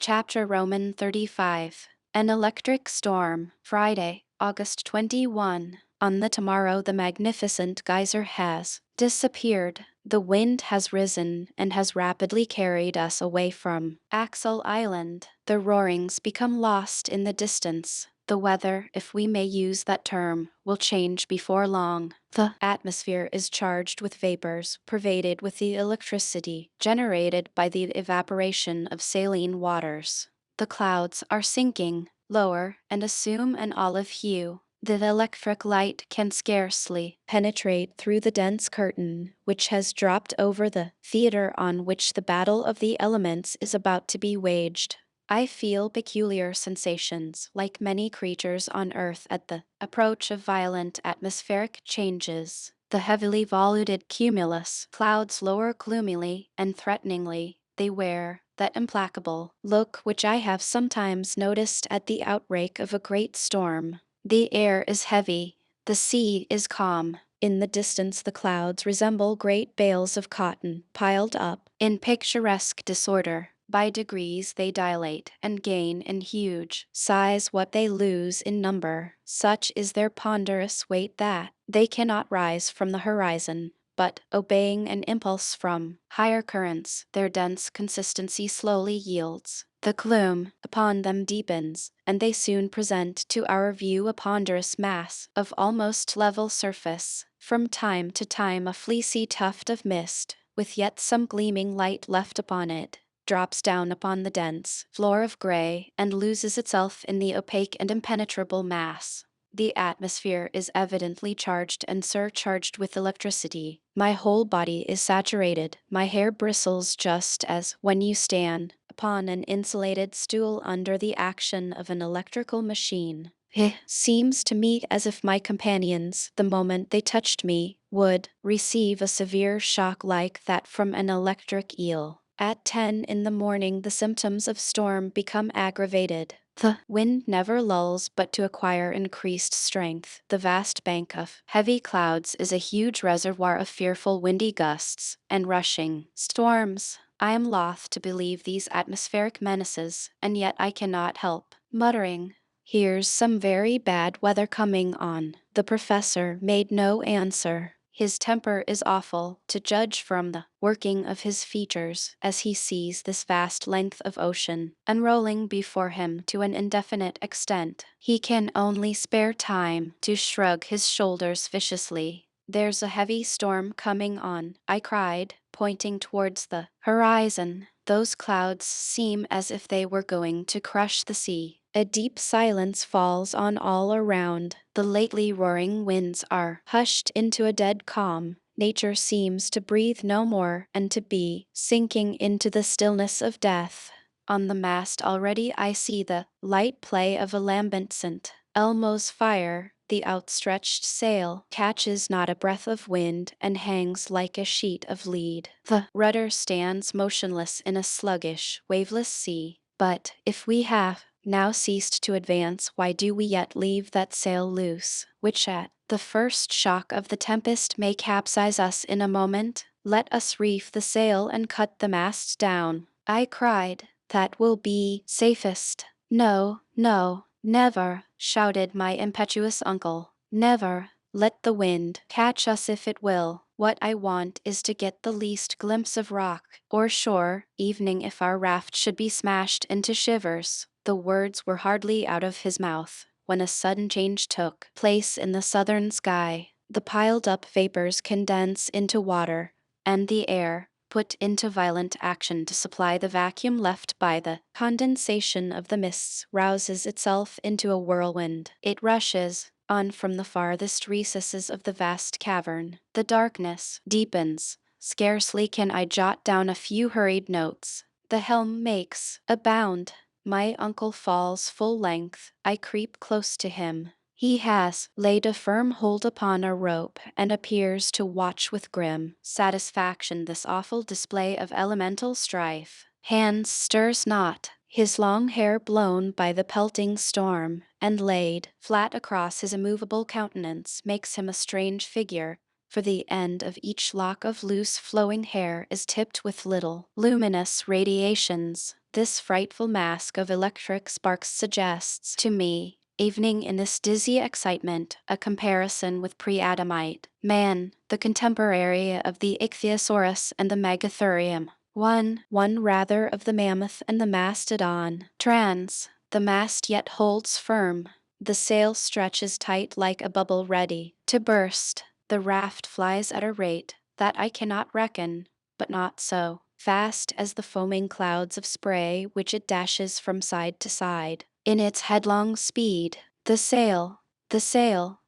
Chapter Roman 35. An Electric Storm. Friday, August 21. On the tomorrow the magnificent geyser has disappeared. The wind has risen and has rapidly carried us away from Axel Island. The roarings become lost in the distance. The weather, if we may use that term, will change before long. The atmosphere is charged with vapors, pervaded with the electricity generated by the evaporation of saline waters. The clouds are sinking lower and assume an olive hue. The electric light can scarcely penetrate through the dense curtain which has dropped over the theater on which the battle of the elements is about to be waged. I feel peculiar sensations, like many creatures on Earth at the approach of violent atmospheric changes. The heavily voluted cumulus clouds lower gloomily and threateningly. They wear that implacable look which I have sometimes noticed at the outbreak of a great storm. The air is heavy, the sea is calm. In the distance the clouds resemble great bales of cotton piled up in picturesque disorder. By degrees they dilate and gain in huge size what they lose in number. Such is their ponderous weight that they cannot rise from the horizon, but, obeying an impulse from higher currents, their dense consistency slowly yields. The gloom upon them deepens, and they soon present to our view a ponderous mass of almost level surface. From time to time a fleecy tuft of mist, with yet some gleaming light left upon it, drops down upon the dense floor of gray and loses itself in the opaque and impenetrable mass. The atmosphere is evidently charged and surcharged with electricity. My whole body is saturated. My hair bristles just as when you stand upon an insulated stool under the action of an electrical machine. It seems to me as if my companions, the moment they touched me, would receive a severe shock like that from an electric eel. At 10 in the morning the symptoms of storm become aggravated. The wind never lulls but to acquire increased strength. The vast bank of heavy clouds is a huge reservoir of fearful windy gusts and rushing storms. I am loth to believe these atmospheric menaces, and yet I cannot help muttering, "Here's some very bad weather coming on." The professor made no answer. His temper is awful, to judge from the working of his features as he sees this vast length of ocean unrolling before him to an indefinite extent. He can only spare time to shrug his shoulders viciously. "There's a heavy storm coming on," I cried, pointing towards the horizon. "Those clouds seem as if they were going to crush the sea." A deep silence falls on all around. The lately roaring winds are hushed into a dead calm. Nature seems to breathe no more and to be sinking into the stillness of death. On the mast already I see the light play of a lambent Elmo's fire. The outstretched sail catches not a breath of wind and hangs like a sheet of lead. The rudder stands motionless in a sluggish, waveless sea. But if we have now ceased to advance, why do we yet leave that sail loose, which at the first shock of the tempest may capsize us in a moment? Let us reef the sail and cut the mast down, I cried. That will be safest. No, no, never, shouted my impetuous uncle. Never. Let the wind catch us if it will. What I want is to get the least glimpse of rock or shore, even if our raft should be smashed into shivers. The words were hardly out of his mouth when a sudden change took place in the southern sky. The piled-up vapors condense into water, and the air, put into violent action to supply the vacuum left by the condensation of the mists, rouses itself into a whirlwind. It rushes on from the farthest recesses of the vast cavern. The darkness deepens. Scarcely can I jot down a few hurried notes. The helm makes a bound. My uncle falls full length. I creep close to him. He has laid a firm hold upon a rope and appears to watch with grim satisfaction this awful display of elemental strife. Hans stirs not, his long hair blown by the pelting storm, and laid flat across his immovable countenance makes him a strange figure, for the end of each lock of loose flowing hair is tipped with little luminous radiations. This frightful mask of electric sparks suggests to me, evening in this dizzy excitement, a comparison with pre-Adamite man, the contemporary of the ichthyosaurus and the megatherium. One rather of the mammoth and the mastodon. The mast yet holds firm. The sail stretches tight like a bubble ready to burst. The raft flies at a rate that I cannot reckon, but not so fast as the foaming clouds of spray which it dashes from side to side. In its headlong speed, the sail,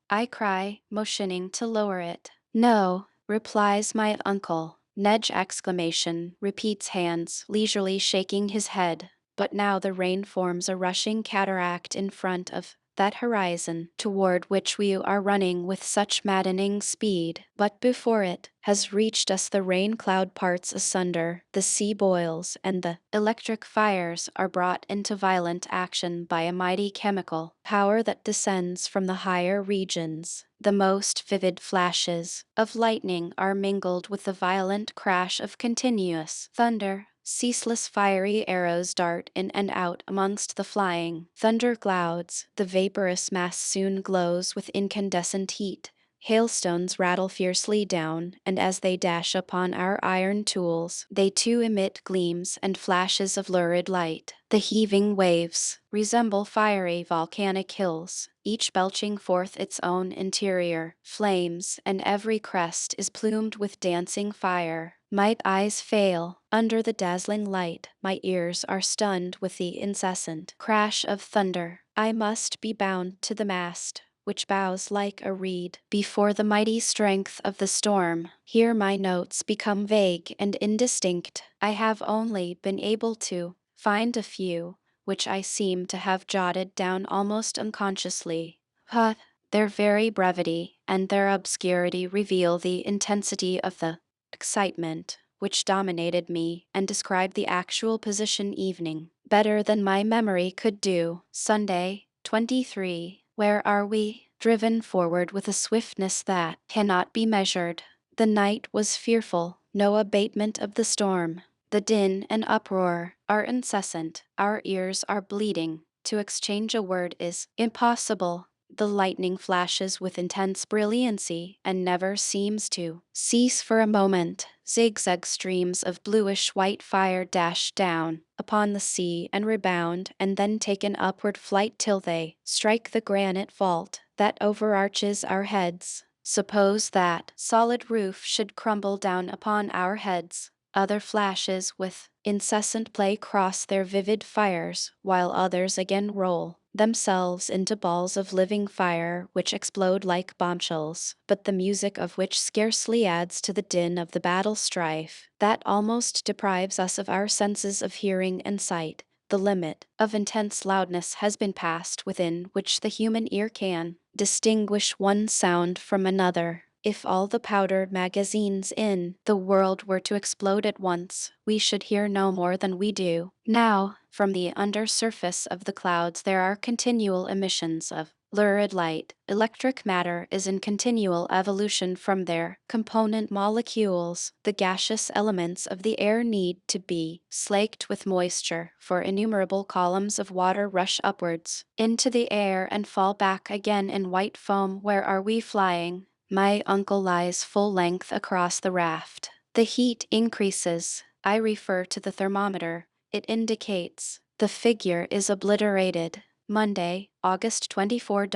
I cry, motioning to lower it. No, replies my uncle. Nedge exclamation, repeats hands, leisurely shaking his head. But now the rain forms a rushing cataract in front of that horizon toward which we are running with such maddening speed. But before it has reached us the rain cloud parts asunder, the sea boils, and the electric fires are brought into violent action by a mighty chemical power that descends from the higher regions. The most vivid flashes of lightning are mingled with the violent crash of continuous thunder. Ceaseless fiery arrows dart in and out amongst the flying thunder clouds. The vaporous mass soon glows with incandescent heat. Hailstones rattle fiercely down, and as they dash upon our iron tools, they too emit gleams and flashes of lurid light. The heaving waves resemble fiery volcanic hills, each belching forth its own interior flames, and every crest is plumed with dancing fire. My eyes fail under the dazzling light, my ears are stunned with the incessant crash of thunder. I must be bound to the mast, which bows like a reed before the mighty strength of the storm. Here my notes become vague and indistinct. I have only been able to find a few, which I seem to have jotted down almost unconsciously. But their very brevity and their obscurity reveal the intensity of the excitement which dominated me and described the actual position evening better than my memory could do. Sunday, 23. Where are we? Driven forward with a swiftness that cannot be measured. The night was fearful, no abatement of the storm. The din and uproar are incessant, our ears are bleeding. To exchange a word is impossible. The lightning flashes with intense brilliancy and never seems to cease for a moment. Zigzag streams of bluish-white fire dash down upon the sea and rebound and then take an upward flight till they strike the granite vault that overarches our heads. Suppose that solid roof should crumble down upon our heads. Other flashes with incessant play cross their vivid fires, while others again roll themselves into balls of living fire which explode like bombshells, but the music of which scarcely adds to the din of the battle strife that almost deprives us of our senses of hearing and sight. The limit of intense loudness has been passed within which the human ear can distinguish one sound from another. If all the powder magazines in the world were to explode at once, we should hear no more than we do now. From the under surface of the clouds there are continual emissions of lurid light. Electric matter is in continual evolution from their component molecules. The gaseous elements of the air need to be slaked with moisture, for innumerable columns of water rush upwards into the air and fall back again in white foam. Where are we flying? My uncle lies full length across the raft. The heat increases. I refer to the thermometer. It indicates. The figure is obliterated. Monday, August 24.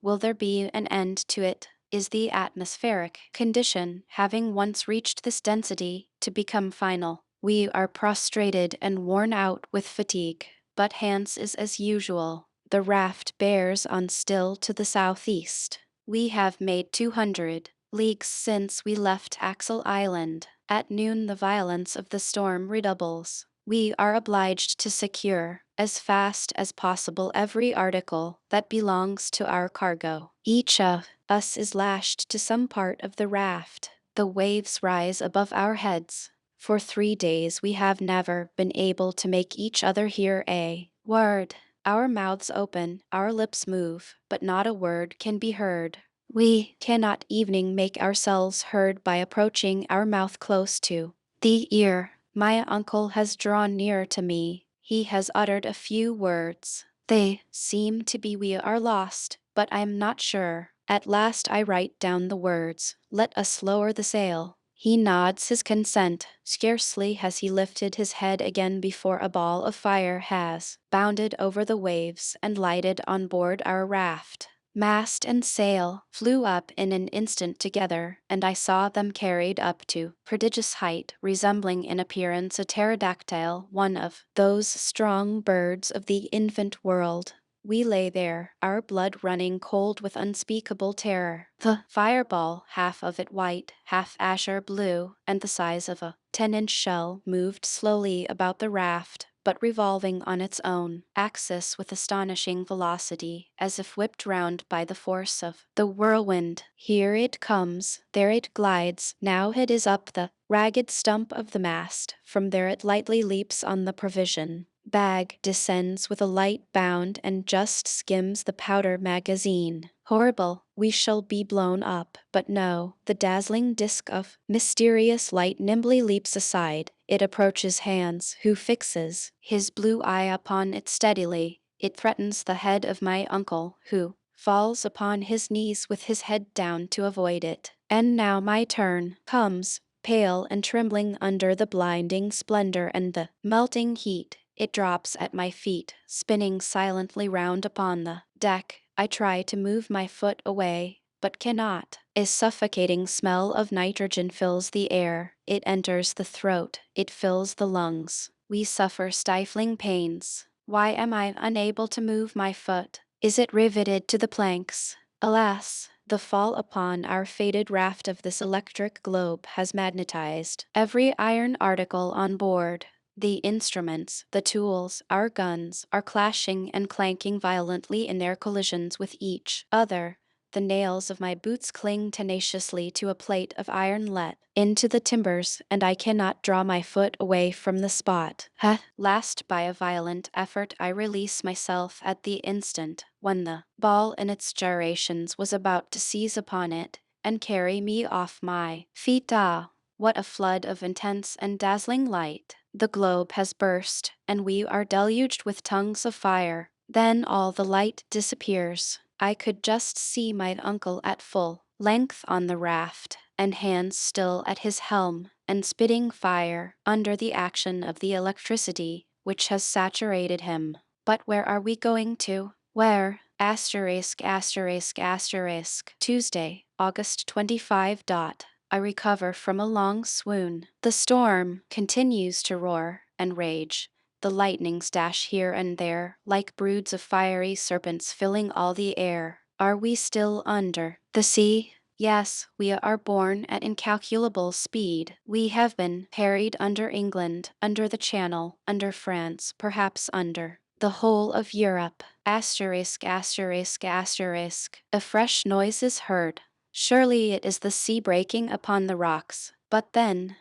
Will there be an end to it? Is the atmospheric condition, having once reached this density, to become final? We are prostrated and worn out with fatigue, but Hans is as usual. The raft bears on still to the southeast. We have made 200 leagues since we left Axel Island. At noon the violence of the storm redoubles. We are obliged to secure, as fast as possible, every article that belongs to our cargo. Each of us is lashed to some part of the raft. The waves rise above our heads. For 3 days we have never been able to make each other hear a word. Our mouths open, our lips move, but not a word can be heard. We cannot even make ourselves heard by approaching our mouth close to the ear. My uncle has drawn nearer to me. He has uttered a few words. They seem to be we are lost, but I am not sure. At last I write down the words, let us lower the sail. He nods his consent. Scarcely has he lifted his head again before a ball of fire has bounded over the waves and lighted on board our raft. Mast and sail flew up in an instant together, and I saw them carried up to prodigious height, resembling in appearance a pterodactyl, one of those strong birds of the infant world. We lay there, our blood running cold with unspeakable terror. The fireball, half of it white, half azure blue, and the size of a 10-inch shell, moved slowly about the raft, but revolving on its own axis with astonishing velocity, as if whipped round by the force of the whirlwind. Here it comes, there it glides, now it is up the ragged stump of the mast, from there it lightly leaps on the provision bag, descends with a light bound, and just skims the powder magazine. Horrible, we shall be blown up, but no, the dazzling disk of mysterious light nimbly leaps aside. It approaches Hans, who fixes his blue eye upon it steadily. It threatens the head of my uncle, who falls upon his knees with his head down to avoid it. And now my turn comes, pale and trembling under the blinding splendor and the melting heat. It drops at my feet, spinning silently round upon the deck. I try to move my foot away, but cannot. A suffocating smell of nitrogen fills the air. It enters the throat. It fills the lungs. We suffer stifling pains. Why am I unable to move my foot? Is it riveted to the planks? Alas, the fall upon our fated raft of this electric globe has magnetized every iron article on board. The instruments, the tools, our guns, are clashing and clanking violently in their collisions with each other. The nails of my boots cling tenaciously to a plate of iron let into the timbers, and I cannot draw my foot away from the spot. At last, by a violent effort, I release myself at the instant when the ball in its gyrations was about to seize upon it and carry me off my feet. Ah, what a flood of intense and dazzling light! The globe has burst, and we are deluged with tongues of fire. Then all the light disappears. I could just see my uncle at full length on the raft, and Hans still at his helm, and spitting fire under the action of the electricity which has saturated him. But where are we going to? Where? Tuesday, August 25. I recover from a long swoon. The storm continues to roar and rage. The lightnings dash here and there, like broods of fiery serpents filling all the air. Are we still under the sea? Yes, we are borne at incalculable speed. We have been carried under England, under the Channel, under France, perhaps under the whole of Europe. A fresh noise is heard. Surely it is the sea breaking upon the rocks. But then,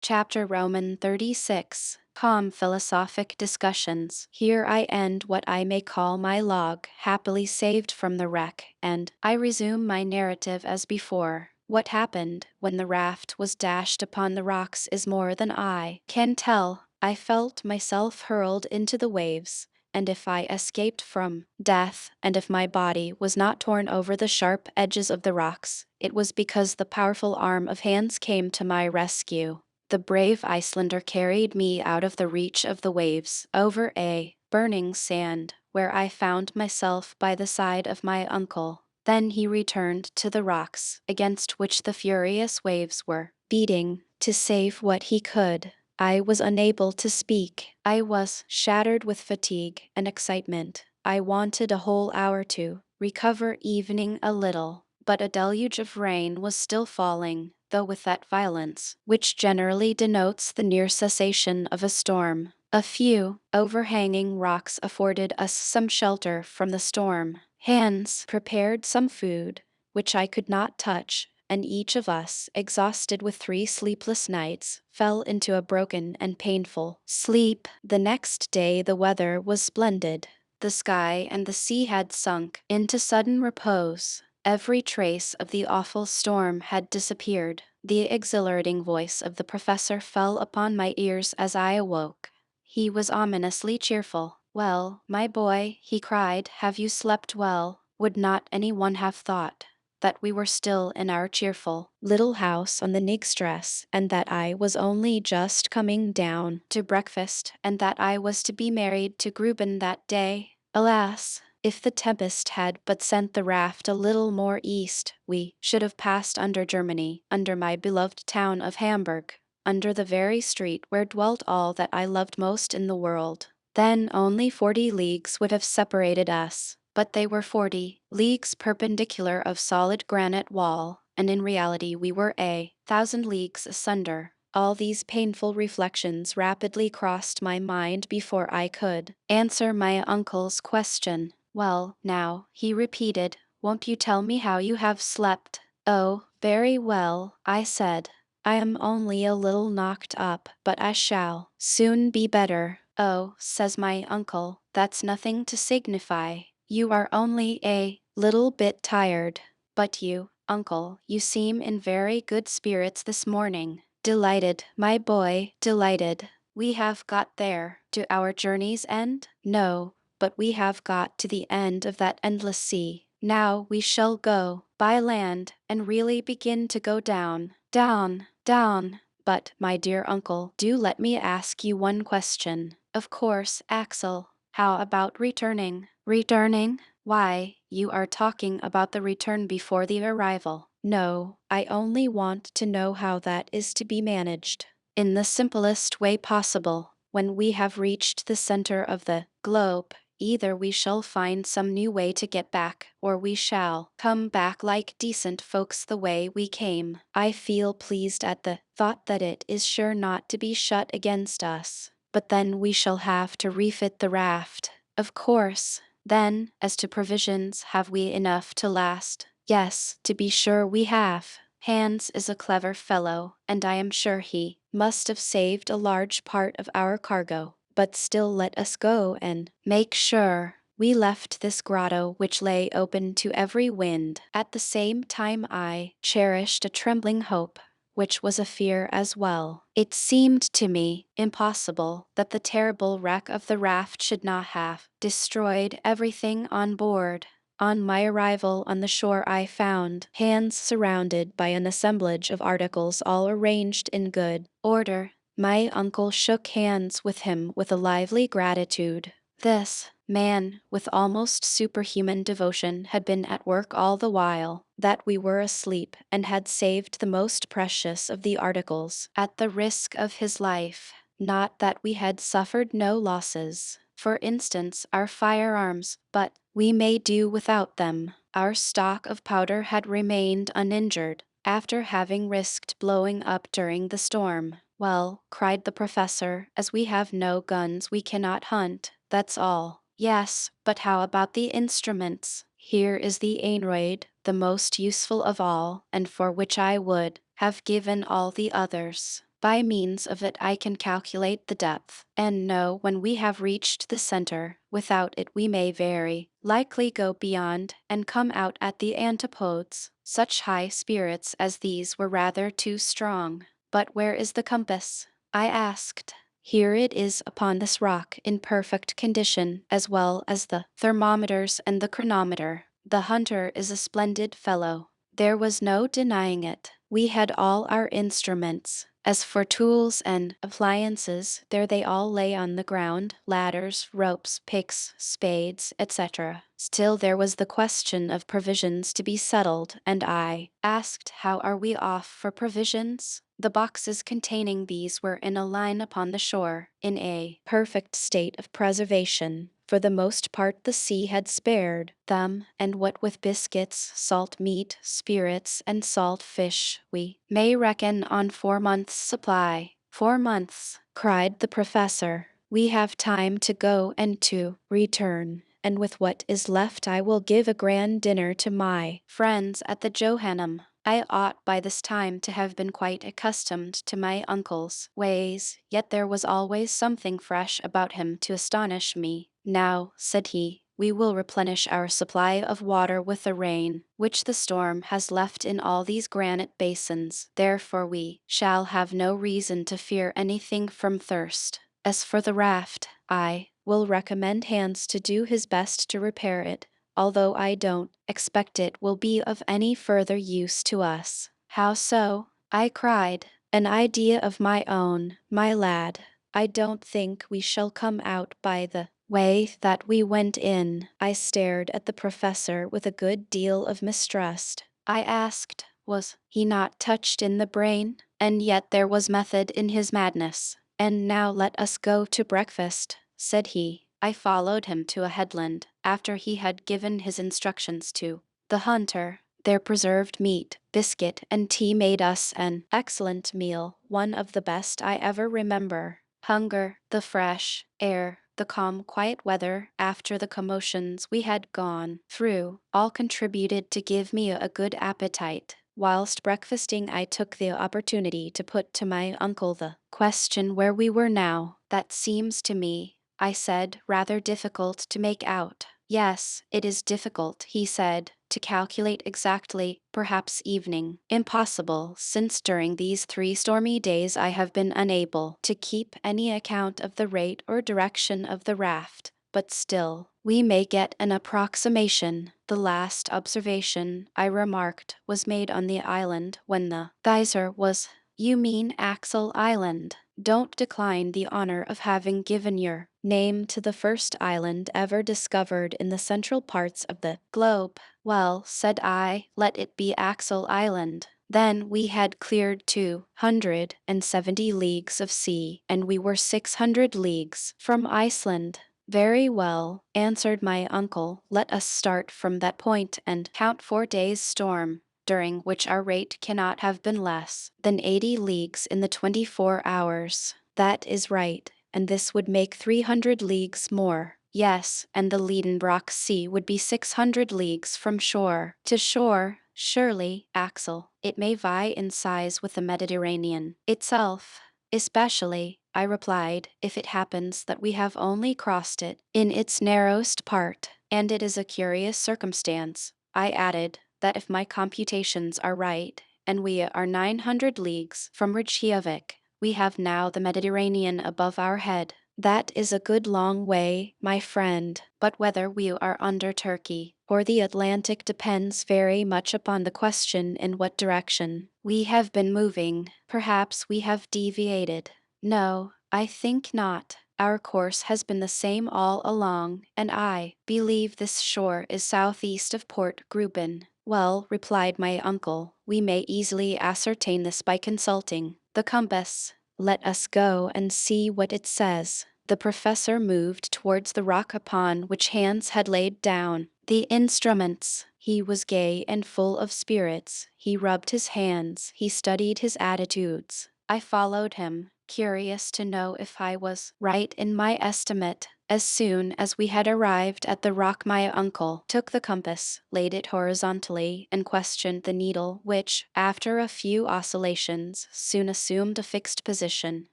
Chapter Roman 36. Calm philosophic discussions. Here I end what I may call my log, happily saved from the wreck, and I resume my narrative as before. What happened when the raft was dashed upon the rocks is more than I can tell. I felt myself hurled into the waves, and if I escaped from death, and if my body was not torn over the sharp edges of the rocks, it was because the powerful arm of Hans came to my rescue. The brave Icelander carried me out of the reach of the waves, over a burning sand, where I found myself by the side of my uncle. Then he returned to the rocks, against which the furious waves were beating, to save what he could. I was unable to speak. I was shattered with fatigue and excitement. I wanted a whole hour to recover evening a little, but a deluge of rain was still falling, though with that violence which generally denotes the near cessation of a storm. A few overhanging rocks afforded us some shelter from the storm. Hans prepared some food, which I could not touch, and each of us, exhausted with 3 sleepless nights, fell into a broken and painful sleep. The next day the weather was splendid. The sky and the sea had sunk into sudden repose. Every trace of the awful storm had disappeared. The exhilarating voice of the professor fell upon my ears as I awoke. He was ominously cheerful. "Well, my boy," he cried, "have you slept well?" Would not anyone have thought that we were still in our cheerful little house on the Nigstress, and that I was only just coming down to breakfast, and that I was to be married to Gruben that day? Alas! If the tempest had but sent the raft a little more east, we should have passed under Germany, under my beloved town of Hamburg, under the very street where dwelt all that I loved most in the world. Then only 40 leagues would have separated us, but they were 40 leagues perpendicular of solid granite wall, and in reality we were 1,000 leagues asunder. All these painful reflections rapidly crossed my mind before I could answer my uncle's question. "Well, now," he repeated, "won't you tell me how you have slept?" "Oh, very well," I said. "I am only a little knocked up, but I shall soon be better." "Oh," says my uncle, "that's nothing to signify. You are only a little bit tired. But you, uncle, you seem in very good spirits this morning." "Delighted, my boy, delighted. We have got there, to our journey's end?" "No, but we have got to the end of that endless sea. Now we shall go by land and really begin to go down, down, down." "But, my dear uncle, do let me ask you one question." "Of course, Axel. How about returning?" "Returning? Why, you are talking about the return before the arrival." "No, I only want to know how that is to be managed." "In the simplest way possible. When we have reached the center of the globe, either we shall find some new way to get back, or we shall come back like decent folks the way we came. I feel pleased at the thought that it is sure not to be shut against us. But then we shall have to refit the raft, of course. Then, as to provisions, have we enough to last?" "Yes, to be sure we have. Hans is a clever fellow, and I am sure he must have saved a large part of our cargo. But still let us go and make sure." We left this grotto which lay open to every wind. At the same time I cherished a trembling hope, which was a fear as well. It seemed to me impossible that the terrible wreck of the raft should not have destroyed everything on board. On my arrival on the shore I found Hans surrounded by an assemblage of articles all arranged in good order. My uncle shook hands with him with a lively gratitude. This man, with almost superhuman devotion, had been at work all the while that we were asleep, and had saved the most precious of the articles at the risk of his life. Not that we had suffered no losses, for instance, our firearms, but we may do without them. Our stock of powder had remained uninjured, after having risked blowing up during the storm. "Well," cried the professor, "as we have no guns we cannot hunt, that's all." "Yes, but how about the instruments?" "Here is the aneroid, the most useful of all, and for which I would have given all the others. By means of it I can calculate the depth, and know when we have reached the center. Without it we may very likely go beyond, and come out at the antipodes." Such high spirits as these were rather too strong. "But where is the compass?" I asked. "Here it is upon this rock in perfect condition, as well as the thermometers and the chronometer. The hunter is a splendid fellow." There was no denying it. We had all our instruments. As for tools and appliances, there they all lay on the ground: ladders, ropes, picks, spades, etc. Still there was the question of provisions to be settled, and I asked, "How are we off for provisions?" The boxes containing these were in a line upon the shore, in a perfect state of preservation. For the most part the sea had spared them, and what with biscuits, salt meat, spirits, and salt fish, we may reckon on 4 months' supply. 4 months, cried the professor. We have time to go and to return, and with what is left I will give a grand dinner to my friends at the Johannam. I ought by this time to have been quite accustomed to my uncle's ways, yet there was always something fresh about him to astonish me. "Now," said he, we will replenish our supply of water with the rain, which the storm has left in all these granite basins. Therefore we shall have no reason to fear anything from thirst. As for the raft, I will recommend Hans to do his best to repair it, although I don't expect it will be of any further use to us." "How so?" I cried. "An idea of my own, my lad. I don't think we shall come out by the way that we went in." I stared at the professor with a good deal of mistrust. I asked, was he not touched in the brain? And yet there was method in his madness. "And now let us go to breakfast," said he. I followed him to a headland, after he had given his instructions to the hunter. Their preserved meat, biscuit, and tea made us an excellent meal, one of the best I ever remember. Hunger, the fresh air, the calm, quiet weather after the commotions we had gone through, all contributed to give me a good appetite. Whilst breakfasting, I took the opportunity to put to my uncle the question where we were now. "That seems to me," I said, "rather difficult to make out." "Yes, it is difficult," he said, "to calculate exactly, perhaps evening. Impossible, since during these 3 stormy days I have been unable to keep any account of the rate or direction of the raft. But still, we may get an approximation." The last observation I remarked was made on the island when the geyser was. "You mean Axel Island. Don't decline the honor of having given your name to the first island ever discovered in the central parts of the globe." "Well," said I, "let it be Axel Island." Then we had cleared 270 leagues of sea, and we were 600 leagues from Iceland. "Very well," answered my uncle, "let us start from that point and count 4 days' storm, during which our rate cannot have been less than 80 leagues in the 24 hours. "That is right, and this would make 300 leagues more." "Yes, and the Liedenbrock Sea would be 600 leagues from shore to shore." "Surely, Axel, it may vie in size with the Mediterranean itself." "Especially," I replied, "if it happens that we have only crossed it in its narrowest part. And it is a curious circumstance," I added, "that if my computations are right, and we are 900 leagues from Reykjavik, we have now the Mediterranean above our head. That is a good long way, my friend, but whether we are under Turkey or the Atlantic depends very much upon the question in what direction we have been moving. Perhaps we have deviated." "No, I think not. Our course has been the same all along, and I believe this shore is southeast of Port Gruben." "Well," replied my uncle, "we may easily ascertain this by consulting the compass. Let us go and see what it says." The professor moved towards the rock upon which Hans had laid down the instruments. He was gay and full of spirits. He rubbed his hands, he studied his attitudes. I followed him, curious to know if I was right in my estimate. As soon as we had arrived at the rock, my uncle took the compass, laid it horizontally, and questioned the needle, which, after a few oscillations, soon assumed a fixed position.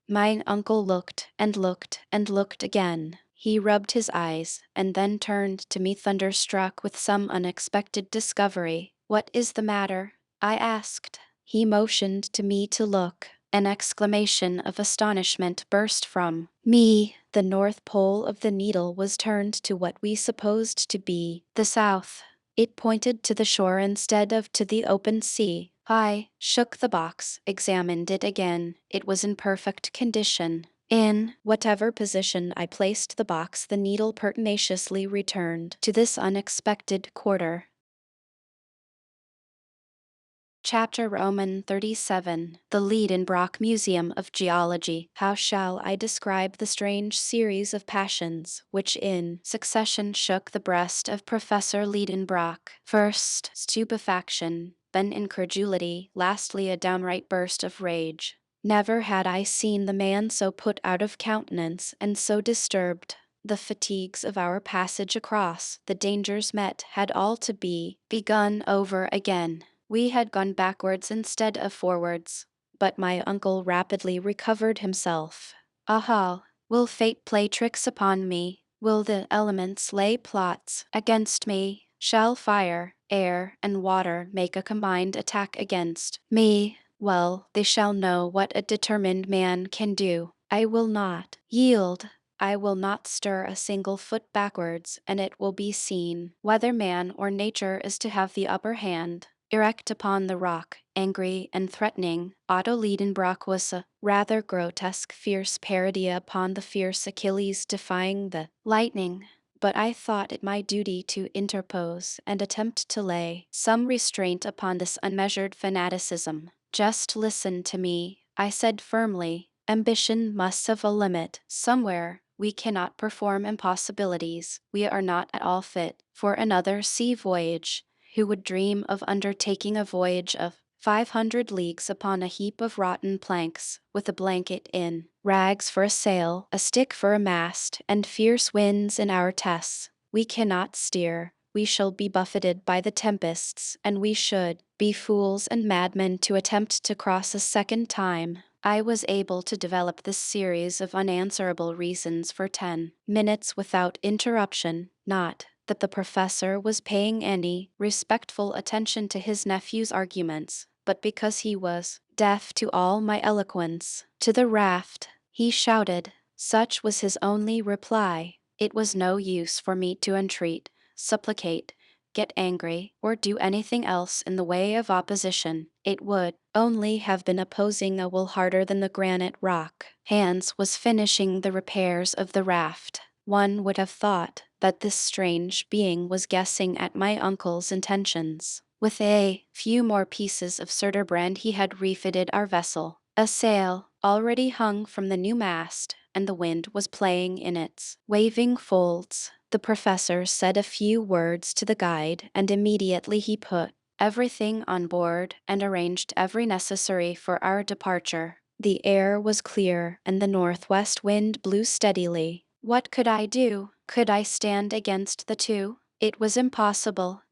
My uncle looked and looked and looked again. He rubbed his eyes, and then turned to me thunderstruck with some unexpected discovery. "What is the matter?" I asked. He motioned to me to look. An exclamation of astonishment burst from me. The north pole of the needle was turned to what we supposed to be the south. It pointed to the shore instead of to the open sea. I shook the box, examined it again. It was in perfect condition. In whatever position I placed the box, the needle pertinaciously returned to this unexpected quarter. Chapter Roman 37. The Liedenbrock Museum of Geology. How shall I describe the strange series of passions which in succession shook the breast of Professor Liedenbrock? First, stupefaction, then incredulity, lastly a downright burst of rage. Never had I seen the man so put out of countenance and so disturbed. The fatigues of our passage across, the dangers met, had all to be begun over again. We had gone backwards instead of forwards, but my uncle rapidly recovered himself. "Aha! Will fate play tricks upon me?" Will the elements lay plots against me? Shall fire, air, and water make a combined attack against me? Well, they shall know what a determined man can do. I will not yield. I will not stir a single foot backwards, and it will be seen whether man or nature is to have the upper hand. Erect upon the rock, angry and threatening, Otto Liedenbrock was a rather grotesque, fierce parody upon the fierce Achilles defying the lightning. But I thought it my duty to interpose and attempt to lay some restraint upon this unmeasured fanaticism. Just listen to me, I said firmly. Ambition must have a limit somewhere. We cannot perform impossibilities. We are not at all fit for another sea voyage. Who would dream of undertaking a voyage of 500 leagues upon a heap of rotten planks, with a blanket in, rags for a sail, a stick for a mast, and fierce winds in our tests? We cannot steer. We shall be buffeted by the tempests, and we should be fools and madmen to attempt to cross a second time. I was able to develop this series of unanswerable reasons for 10 minutes without interruption, not that the professor was paying any respectful attention to his nephew's arguments, but because he was deaf to all my eloquence. To the raft, he shouted. Such was his only reply. It was no use for me to entreat, supplicate, get angry, or do anything else in the way of opposition. It would only have been opposing a will harder than the granite rock. Hans was finishing the repairs of the raft. One would have thought that this strange being was guessing at my uncle's intentions. With a few more pieces of Söderbrand he had refitted our vessel. A sail already hung from the new mast, and the wind was playing in its waving folds. The professor said a few words to the guide, and immediately he put everything on board and arranged every necessary for our departure. The air was clear, and the northwest wind blew steadily. What could I do? Could I stand against the two? It was impossible.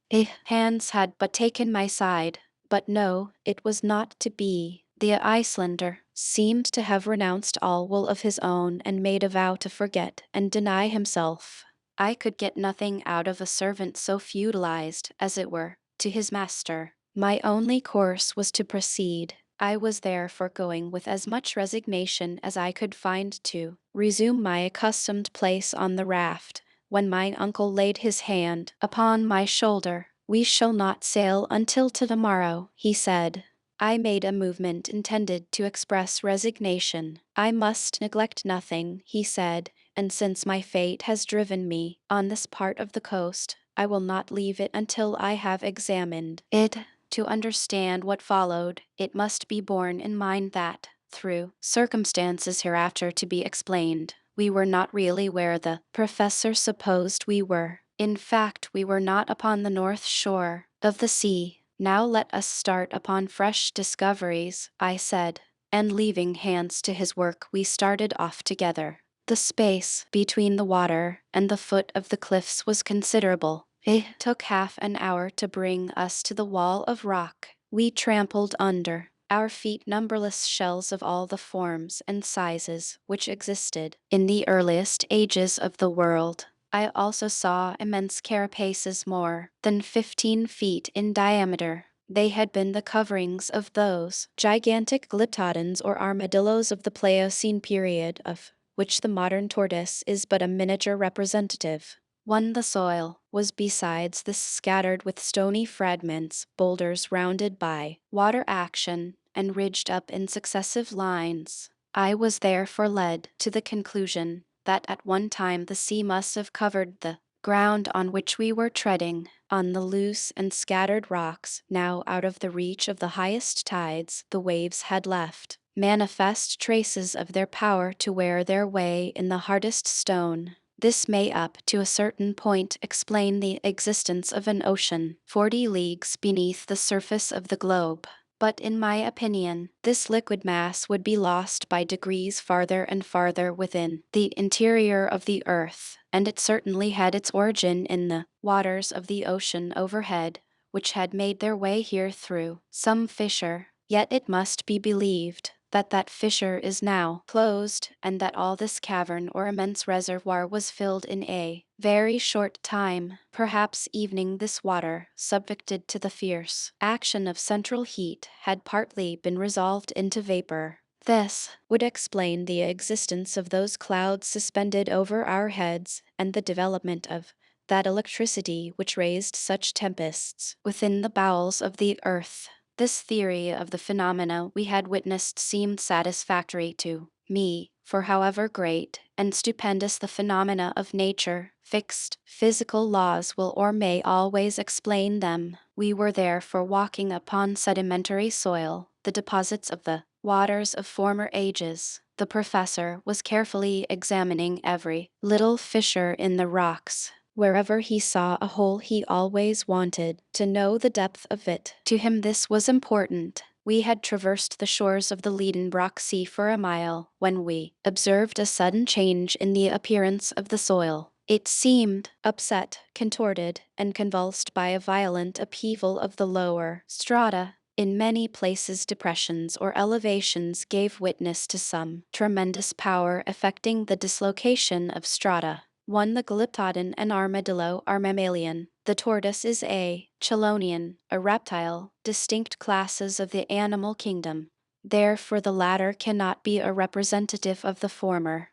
Hans had but taken my side. But no, it was not to be. The Icelander seemed to have renounced all will of his own and made a vow to forget and deny himself. I could get nothing out of a servant so feudalized, as it were, to his master. My only course was to proceed. I was therefore going with as much resignation as I could find to resume my accustomed place on the raft, when my uncle laid his hand upon my shoulder. We shall not sail until to-morrow, he said. I made a movement intended to express resignation. I must neglect nothing, he said, and since my fate has driven me on this part of the coast, I will not leave it until I have examined it. To understand what followed, it must be borne in mind that, through circumstances hereafter to be explained, we were not really where the professor supposed we were. In fact, we were not upon the north shore of the sea. Now let us start upon fresh discoveries, I said, and leaving Hans to his work, we started off together. The space between the water and the foot of the cliffs was considerable. It took half an hour to bring us to the wall of rock. We trampled under our feet numberless shells of all the forms and sizes which existed in the earliest ages of the world. I also saw immense carapaces more than 15 feet in diameter. They had been the coverings of those gigantic glyptodons or armadillos of the Pliocene period, of which the modern tortoise is but a miniature representative. The soil was besides this scattered with stony fragments, boulders rounded by water action, and ridged up in successive lines. I was therefore led to the conclusion that at one time the sea must have covered the ground on which we were treading. On the loose and scattered rocks, now out of the reach of the highest tides, the waves had left manifest traces of their power to wear their way in the hardest stone. This may up to a certain point explain the existence of an ocean 40 leagues beneath the surface of the globe. But in my opinion, this liquid mass would be lost by degrees farther and farther within the interior of the earth, and it certainly had its origin in the waters of the ocean overhead, which had made their way here through some fissure. Yet it must be believed that fissure is now closed, and that all this cavern or immense reservoir was filled in a very short time, perhaps evening this water, subjected to the fierce action of central heat, had partly been resolved into vapor. This would explain the existence of those clouds suspended over our heads and the development of that electricity which raised such tempests within the bowels of the earth. This theory of the phenomena we had witnessed seemed satisfactory to me, for however great and stupendous the phenomena of nature, fixed physical laws will or may always explain them. We were therefore walking upon sedimentary soil, the deposits of the waters of former ages. The professor was carefully examining every little fissure in the rocks. Wherever he saw a hole he always wanted to know the depth of it. To him this was important. We had traversed the shores of the Liedenbrock Sea for a mile, when we observed a sudden change in the appearance of the soil. It seemed upset, contorted, and convulsed by a violent upheaval of the lower strata. In many places depressions or elevations gave witness to some tremendous power affecting the dislocation of strata. 1. The glyptodon and armadillo are mammalian. The tortoise is a chelonian, a reptile, distinct classes of the animal kingdom. Therefore the latter cannot be a representative of the former.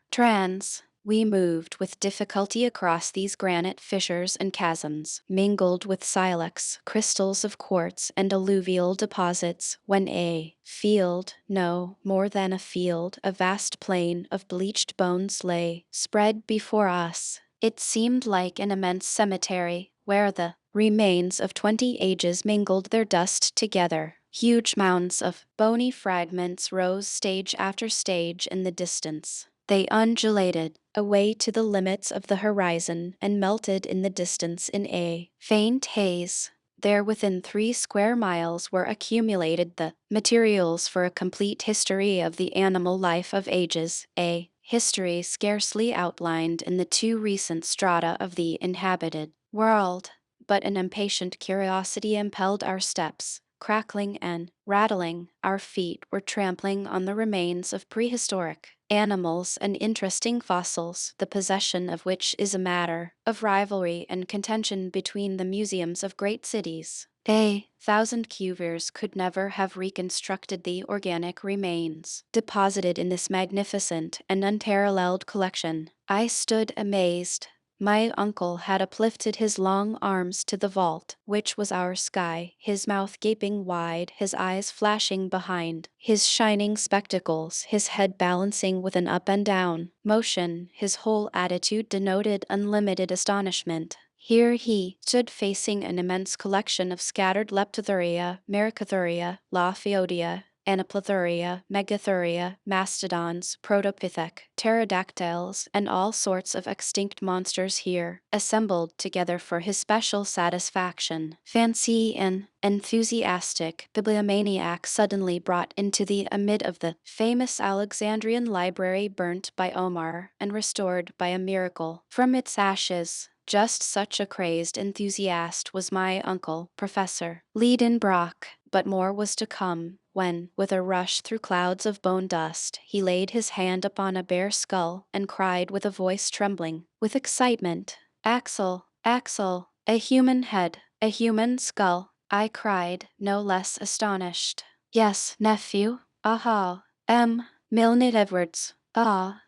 We moved with difficulty across these granite fissures and chasms, mingled with silex, crystals of quartz, and alluvial deposits, when a field, no more than a field, a vast plain of bleached bones lay spread before us. It seemed like an immense cemetery, where the remains of 20 ages mingled their dust together. Huge mounds of bony fragments rose stage after stage in the distance. They undulated away to the limits of the horizon and melted in the distance in a faint haze. There within 3 square miles were accumulated the materials for a complete history of the animal life of ages, a history scarcely outlined in the 2 recent strata of the inhabited world. But an impatient curiosity impelled our steps. Crackling and rattling, our feet were trampling on the remains of prehistoric animals and interesting fossils, the possession of which is a matter of rivalry and contention between the museums of great cities. A thousand Cuviers could never have reconstructed the organic remains deposited in this magnificent and unparalleled collection. I stood amazed. My uncle had uplifted his long arms to the vault, which was our sky, his mouth gaping wide, his eyes flashing behind his shining spectacles, his head balancing with an up and down motion. His whole attitude denoted unlimited astonishment. Here he stood facing an immense collection of scattered Leptothuria, Mericothuria, Lophiodea, Anaplotheuria, Megatheuria, mastodons, protopithec, pterodactyls, and all sorts of extinct monsters here, assembled together for his special satisfaction. Fancy an enthusiastic bibliomaniac suddenly brought into the amid of the famous Alexandrian library burnt by Omar and restored by a miracle from its ashes. Just such a crazed enthusiast was my uncle, Professor Liedenbrock, but more was to come, when, with a rush through clouds of bone dust, he laid his hand upon a bare skull and cried with a voice trembling with excitement, "Axel, Axel, a human head, a human skull." I cried, no less astonished. "Yes, nephew. Aha, Milnet Edwards. Ah,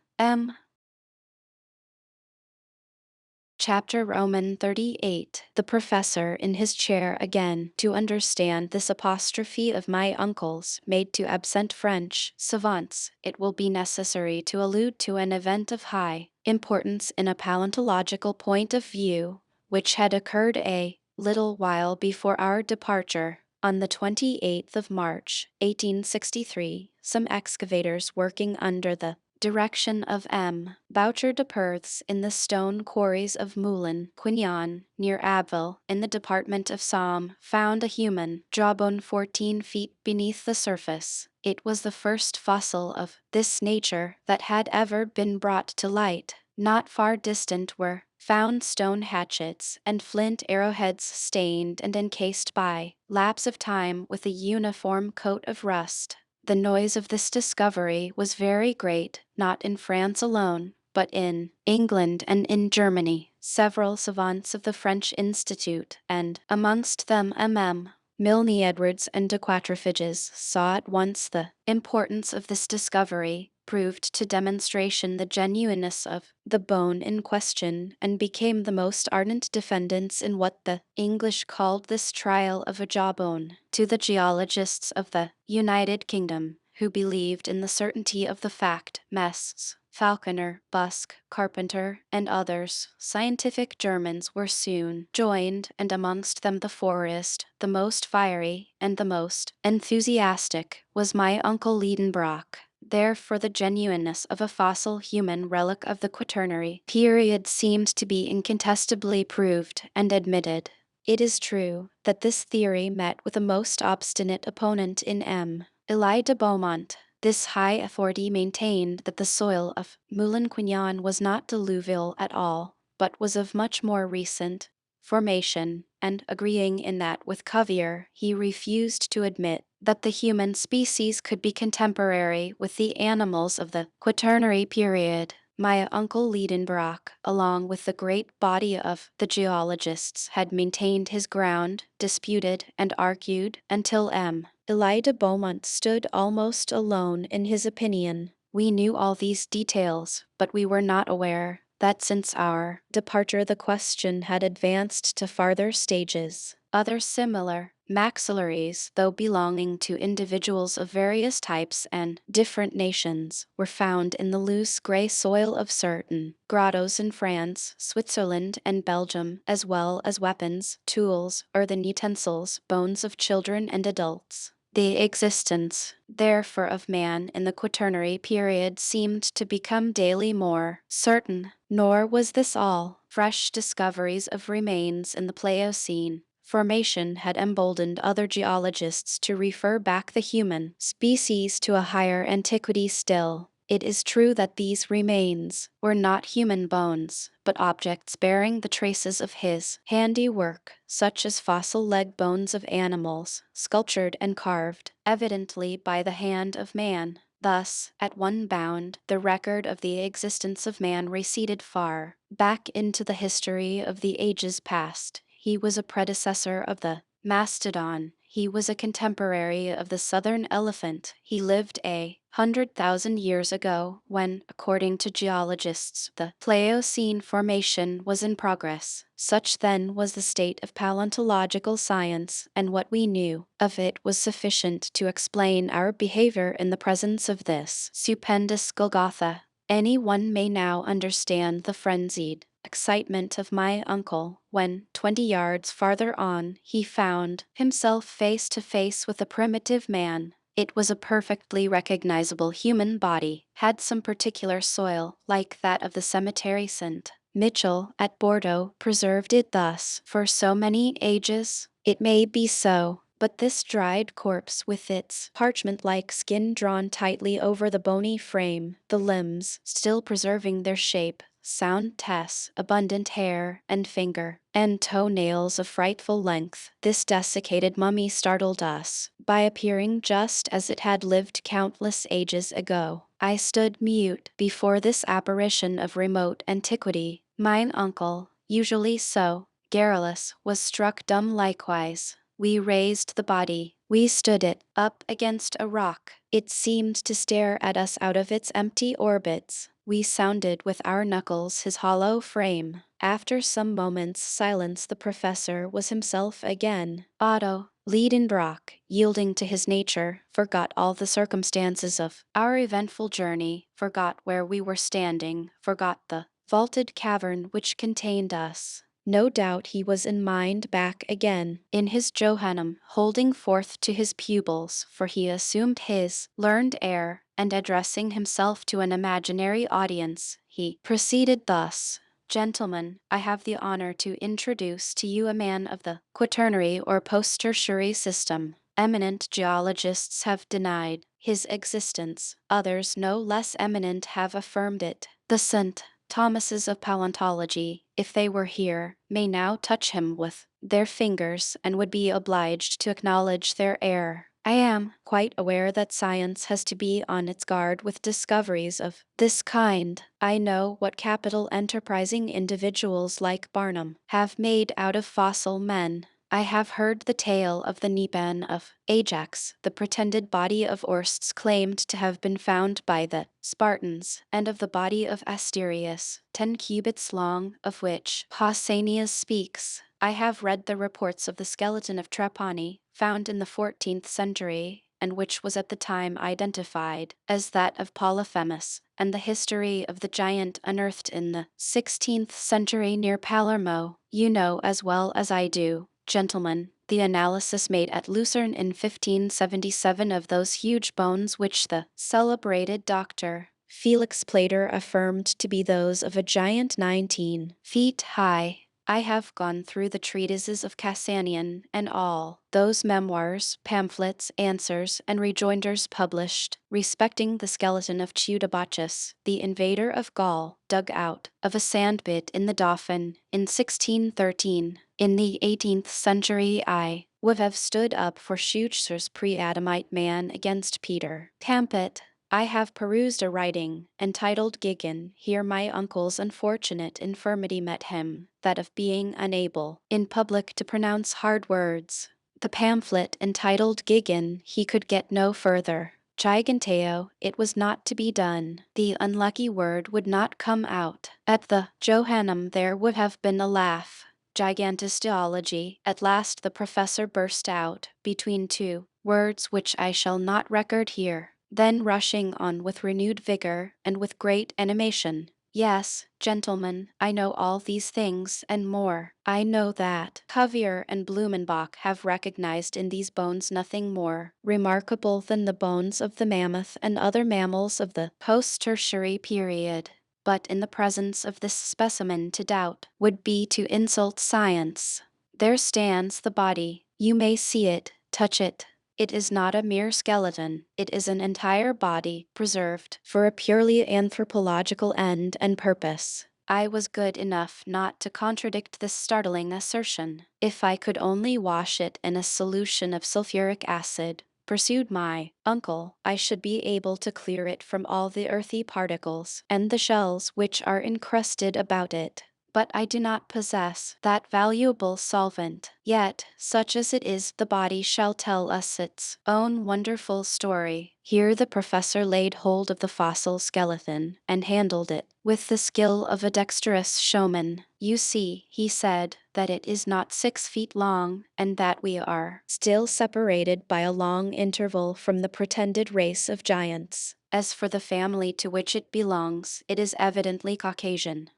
Chapter Roman 38. The professor in his chair again. To understand this apostrophe of my uncle's, made to absent French savants, it will be necessary to allude to an event of high importance in a paleontological point of view, which had occurred a little while before our departure. On the 28th of March, 1863, some excavators working under the direction of M. Boucher de Perths in the stone quarries of Moulin Quignon, near Abbeville, in the department of Somme, found a human jawbone 14 feet beneath the surface. It was the first fossil of this nature that had ever been brought to light. Not far distant were found stone hatchets and flint arrowheads stained and encased by lapse of time with a uniform coat of rust. The noise of this discovery was very great, not in France alone, but in England and in Germany. Several savants of the French Institute, and amongst them MM. Milne Edwards and de Quatrefages, saw at once the importance of this discovery, proved to demonstration the genuineness of the bone in question, and became the most ardent defendants in what the English called this trial of a jawbone. To the geologists of the United Kingdom, who believed in the certainty of the fact, Messrs. Falconer, Busk, Carpenter, and others, scientific Germans, were soon joined, and amongst them the forest, the most fiery, and the most enthusiastic, was my uncle Liedenbrock. Therefore the genuineness of a fossil human relic of the Quaternary period seemed to be incontestably proved and admitted. It is true that this theory met with a most obstinate opponent in M. Elie de Beaumont. This high authority maintained that the soil of Moulin-Quignon was not diluvial at all, but was of much more recent formation, and agreeing in that with Cuvier, he refused to admit that the human species could be contemporary with the animals of the Quaternary period. My uncle Liedenbrock, along with the great body of the geologists, had maintained his ground, disputed and argued, until M. Elie de Beaumont stood almost alone in his opinion. We knew all these details, but we were not aware that since our departure the question had advanced to farther stages. Other similar maxillaries, though belonging to individuals of various types and different nations, were found in the loose gray soil of certain grottos in France, Switzerland, and Belgium, as well as weapons, tools, earthen utensils, bones of children and adults. The existence, therefore, of man in the Quaternary period seemed to become daily more certain. Nor was this all. Fresh discoveries of remains in the Pliocene formation had emboldened other geologists to refer back the human species to a higher antiquity still. It is true that these remains were not human bones, but objects bearing the traces of his handiwork, such as fossil leg bones of animals, sculptured and carved, evidently by the hand of man. Thus, at one bound, the record of the existence of man receded far back into the history of the ages past. He was a predecessor of the mastodon. He was a contemporary of the southern elephant. He lived 100,000 years ago, when, according to geologists, the Pliocene formation was in progress. Such then was the state of paleontological science, and what we knew of it was sufficient to explain our behavior in the presence of this stupendous Golgotha. Any one may now understand the frenzied excitement of my uncle when, 20 yards farther on, he found himself face to face with a primitive man. It was a perfectly recognizable human body, had some particular soil, like that of the cemetery St. Michel at Bordeaux, preserved it thus for so many ages. It may be so, but this dried corpse with its parchment-like skin drawn tightly over the bony frame, the limbs still preserving their shape, sound teeth, abundant hair and finger, and toe-nails of frightful length, this desiccated mummy startled us by appearing just as it had lived countless ages ago. I stood mute before this apparition of remote antiquity. Mine uncle, usually so garrulous, was struck dumb likewise. We raised the body. We stood it up against a rock. It seemed to stare at us out of its empty orbits. We sounded with our knuckles his hollow frame. After some moments' silence the professor was himself again. Otto Liedenbrock, yielding to his nature, forgot all the circumstances of our eventful journey, forgot where we were standing, forgot the vaulted cavern which contained us. No doubt he was in mind back again in his Johannum, holding forth to his pupils, for he assumed his learned air, and addressing himself to an imaginary audience, he proceeded thus: Gentlemen, I have the honor to introduce to you a man of the Quaternary or post-tertiary system. Eminent geologists have denied his existence. Others no less eminent have affirmed it. The St. Thomases of paleontology, if they were here, may now touch him with their fingers and would be obliged to acknowledge their error. I am quite aware that science has to be on its guard with discoveries of this kind. I know what capital enterprising individuals like Barnum have made out of fossil men. I have heard the tale of the Nepan of Ajax, the pretended body of Orsts claimed to have been found by the Spartans, and of the body of Asterius, 10 cubits long, of which Pausanias speaks. I have read the reports of the skeleton of Trapani, found in the 14th century, and which was at the time identified as that of Polyphemus, and the history of the giant unearthed in the 16th century near Palermo. You know as well as I do, gentlemen, the analysis made at Lucerne in 1577 of those huge bones which the celebrated Dr. Felix Plater affirmed to be those of a giant 19 feet high. I have gone through the treatises of Cassanian and all those memoirs, pamphlets, answers, and rejoinders published respecting the skeleton of Cheudabachus, the invader of Gaul, dug out of a sandpit in the Dauphin in 1613. In the 18th century I would have stood up for Schutzer's pre-Adamite man against Peter Tampet. I have perused a writing, entitled Gigan, here my uncle's unfortunate infirmity met him, that of being unable, in public to pronounce hard words. The pamphlet entitled Gigan, he could get no further. Giganteo, it was not to be done. The unlucky word would not come out. At the Johannum there would have been a laugh. Gigantosteology, at last the professor burst out, between two words which I shall not record here. Then rushing on with renewed vigor and with great animation. Yes, gentlemen, I know all these things and more. I know that Cuvier and Blumenbach have recognized in these bones nothing more remarkable than the bones of the mammoth and other mammals of the post-tertiary period. But in the presence of this specimen to doubt would be to insult science. There stands the body. You may see it, touch it. It is not a mere skeleton, it is an entire body, preserved for a purely anthropological end and purpose. I was good enough not to contradict this startling assertion. If I could only wash it in a solution of sulfuric acid, pursued my uncle, I should be able to clear it from all the earthy particles and the shells which are encrusted about it. But I do not possess that valuable solvent. Yet, such as it is, the body shall tell us its own wonderful story. Here the professor laid hold of the fossil skeleton and handled it with the skill of a dexterous showman. You see, he said, that it is not 6 feet long, and that we are still separated by a long interval from the pretended race of giants. As for the family to which it belongs, it is evidently Caucasian.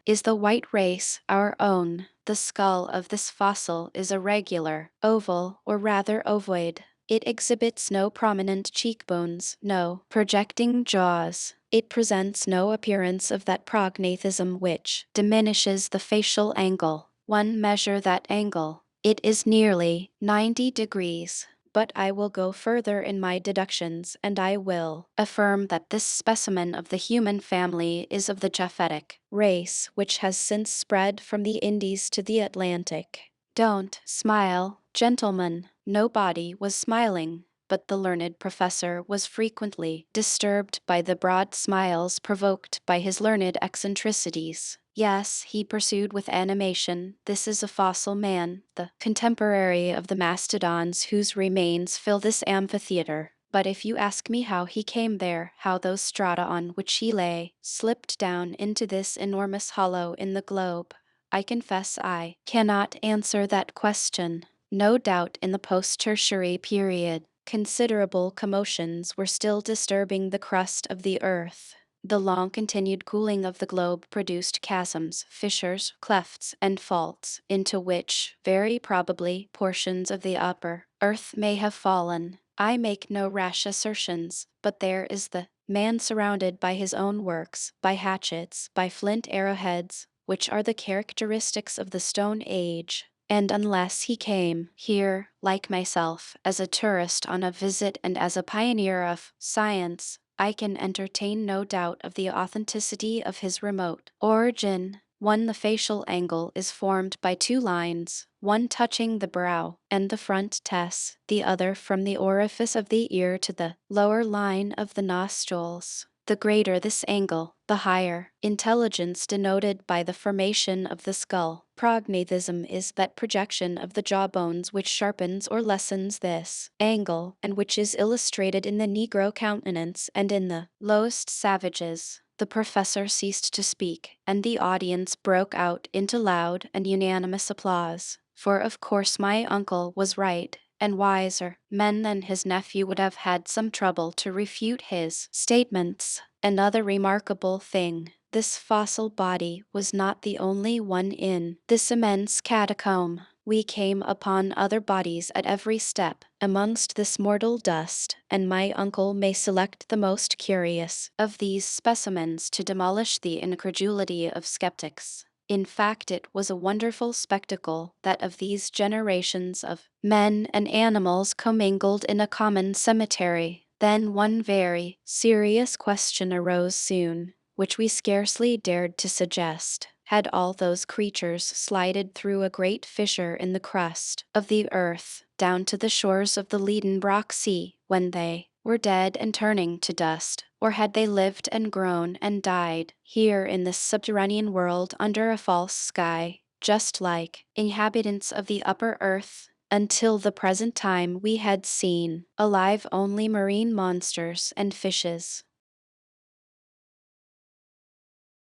Is the white race our own? The skull of this fossil is irregular, oval, or rather ovoid. It exhibits no prominent cheekbones, no projecting jaws. It presents no appearance of that prognathism which diminishes the facial angle. One measure that angle. It is nearly 90 degrees. But I will go further in my deductions, and I will affirm that this specimen of the human family is of the Japhetic race, which has since spread from the Indies to the Atlantic. Don't smile, gentlemen. Nobody was smiling, but the learned professor was frequently disturbed by the broad smiles provoked by his learned eccentricities. Yes, he pursued with animation, this is a fossil man, the contemporary of the mastodons whose remains fill this amphitheater. But if you ask me how he came there, how those strata on which he lay slipped down into this enormous hollow in the globe, I confess I cannot answer that question. No doubt in the post-tertiary period, considerable commotions were still disturbing the crust of the earth. The long-continued cooling of the globe produced chasms, fissures, clefts, and faults, into which, very probably, portions of the upper earth may have fallen. I make no rash assertions, but there is the man surrounded by his own works, by hatchets, by flint arrowheads, which are the characteristics of the Stone Age. And unless he came here, like myself, as a tourist on a visit and as a pioneer of science, I can entertain no doubt of the authenticity of his remote origin. 1. The facial angle is formed by 2 lines, one touching the brow and the front tess, the other from the orifice of the ear to the lower line of the nostrils. The greater this angle, the higher intelligence denoted by the formation of the skull. Prognathism is that projection of the jawbones which sharpens or lessens this angle, and which is illustrated in the Negro countenance and in the lowest savages. The professor ceased to speak, and the audience broke out into loud and unanimous applause. For of course my uncle was right, and wiser men than his nephew would have had some trouble to refute his statements. Another remarkable thing, this fossil body was not the only one in this immense catacomb. We came upon other bodies at every step amongst this mortal dust, and my uncle may select the most curious of these specimens to demolish the incredulity of skeptics. In fact, it was a wonderful spectacle, that of these generations of men and animals commingled in a common cemetery. Then one very serious question arose soon, which we scarcely dared to suggest. Had all those creatures slided through a great fissure in the crust of the earth, down to the shores of the Liedenbrock Sea, when they were dead and turning to dust, or had they lived and grown and died here in this subterranean world under a false sky, just like inhabitants of the upper earth? Until the present time we had seen alive only marine monsters and fishes.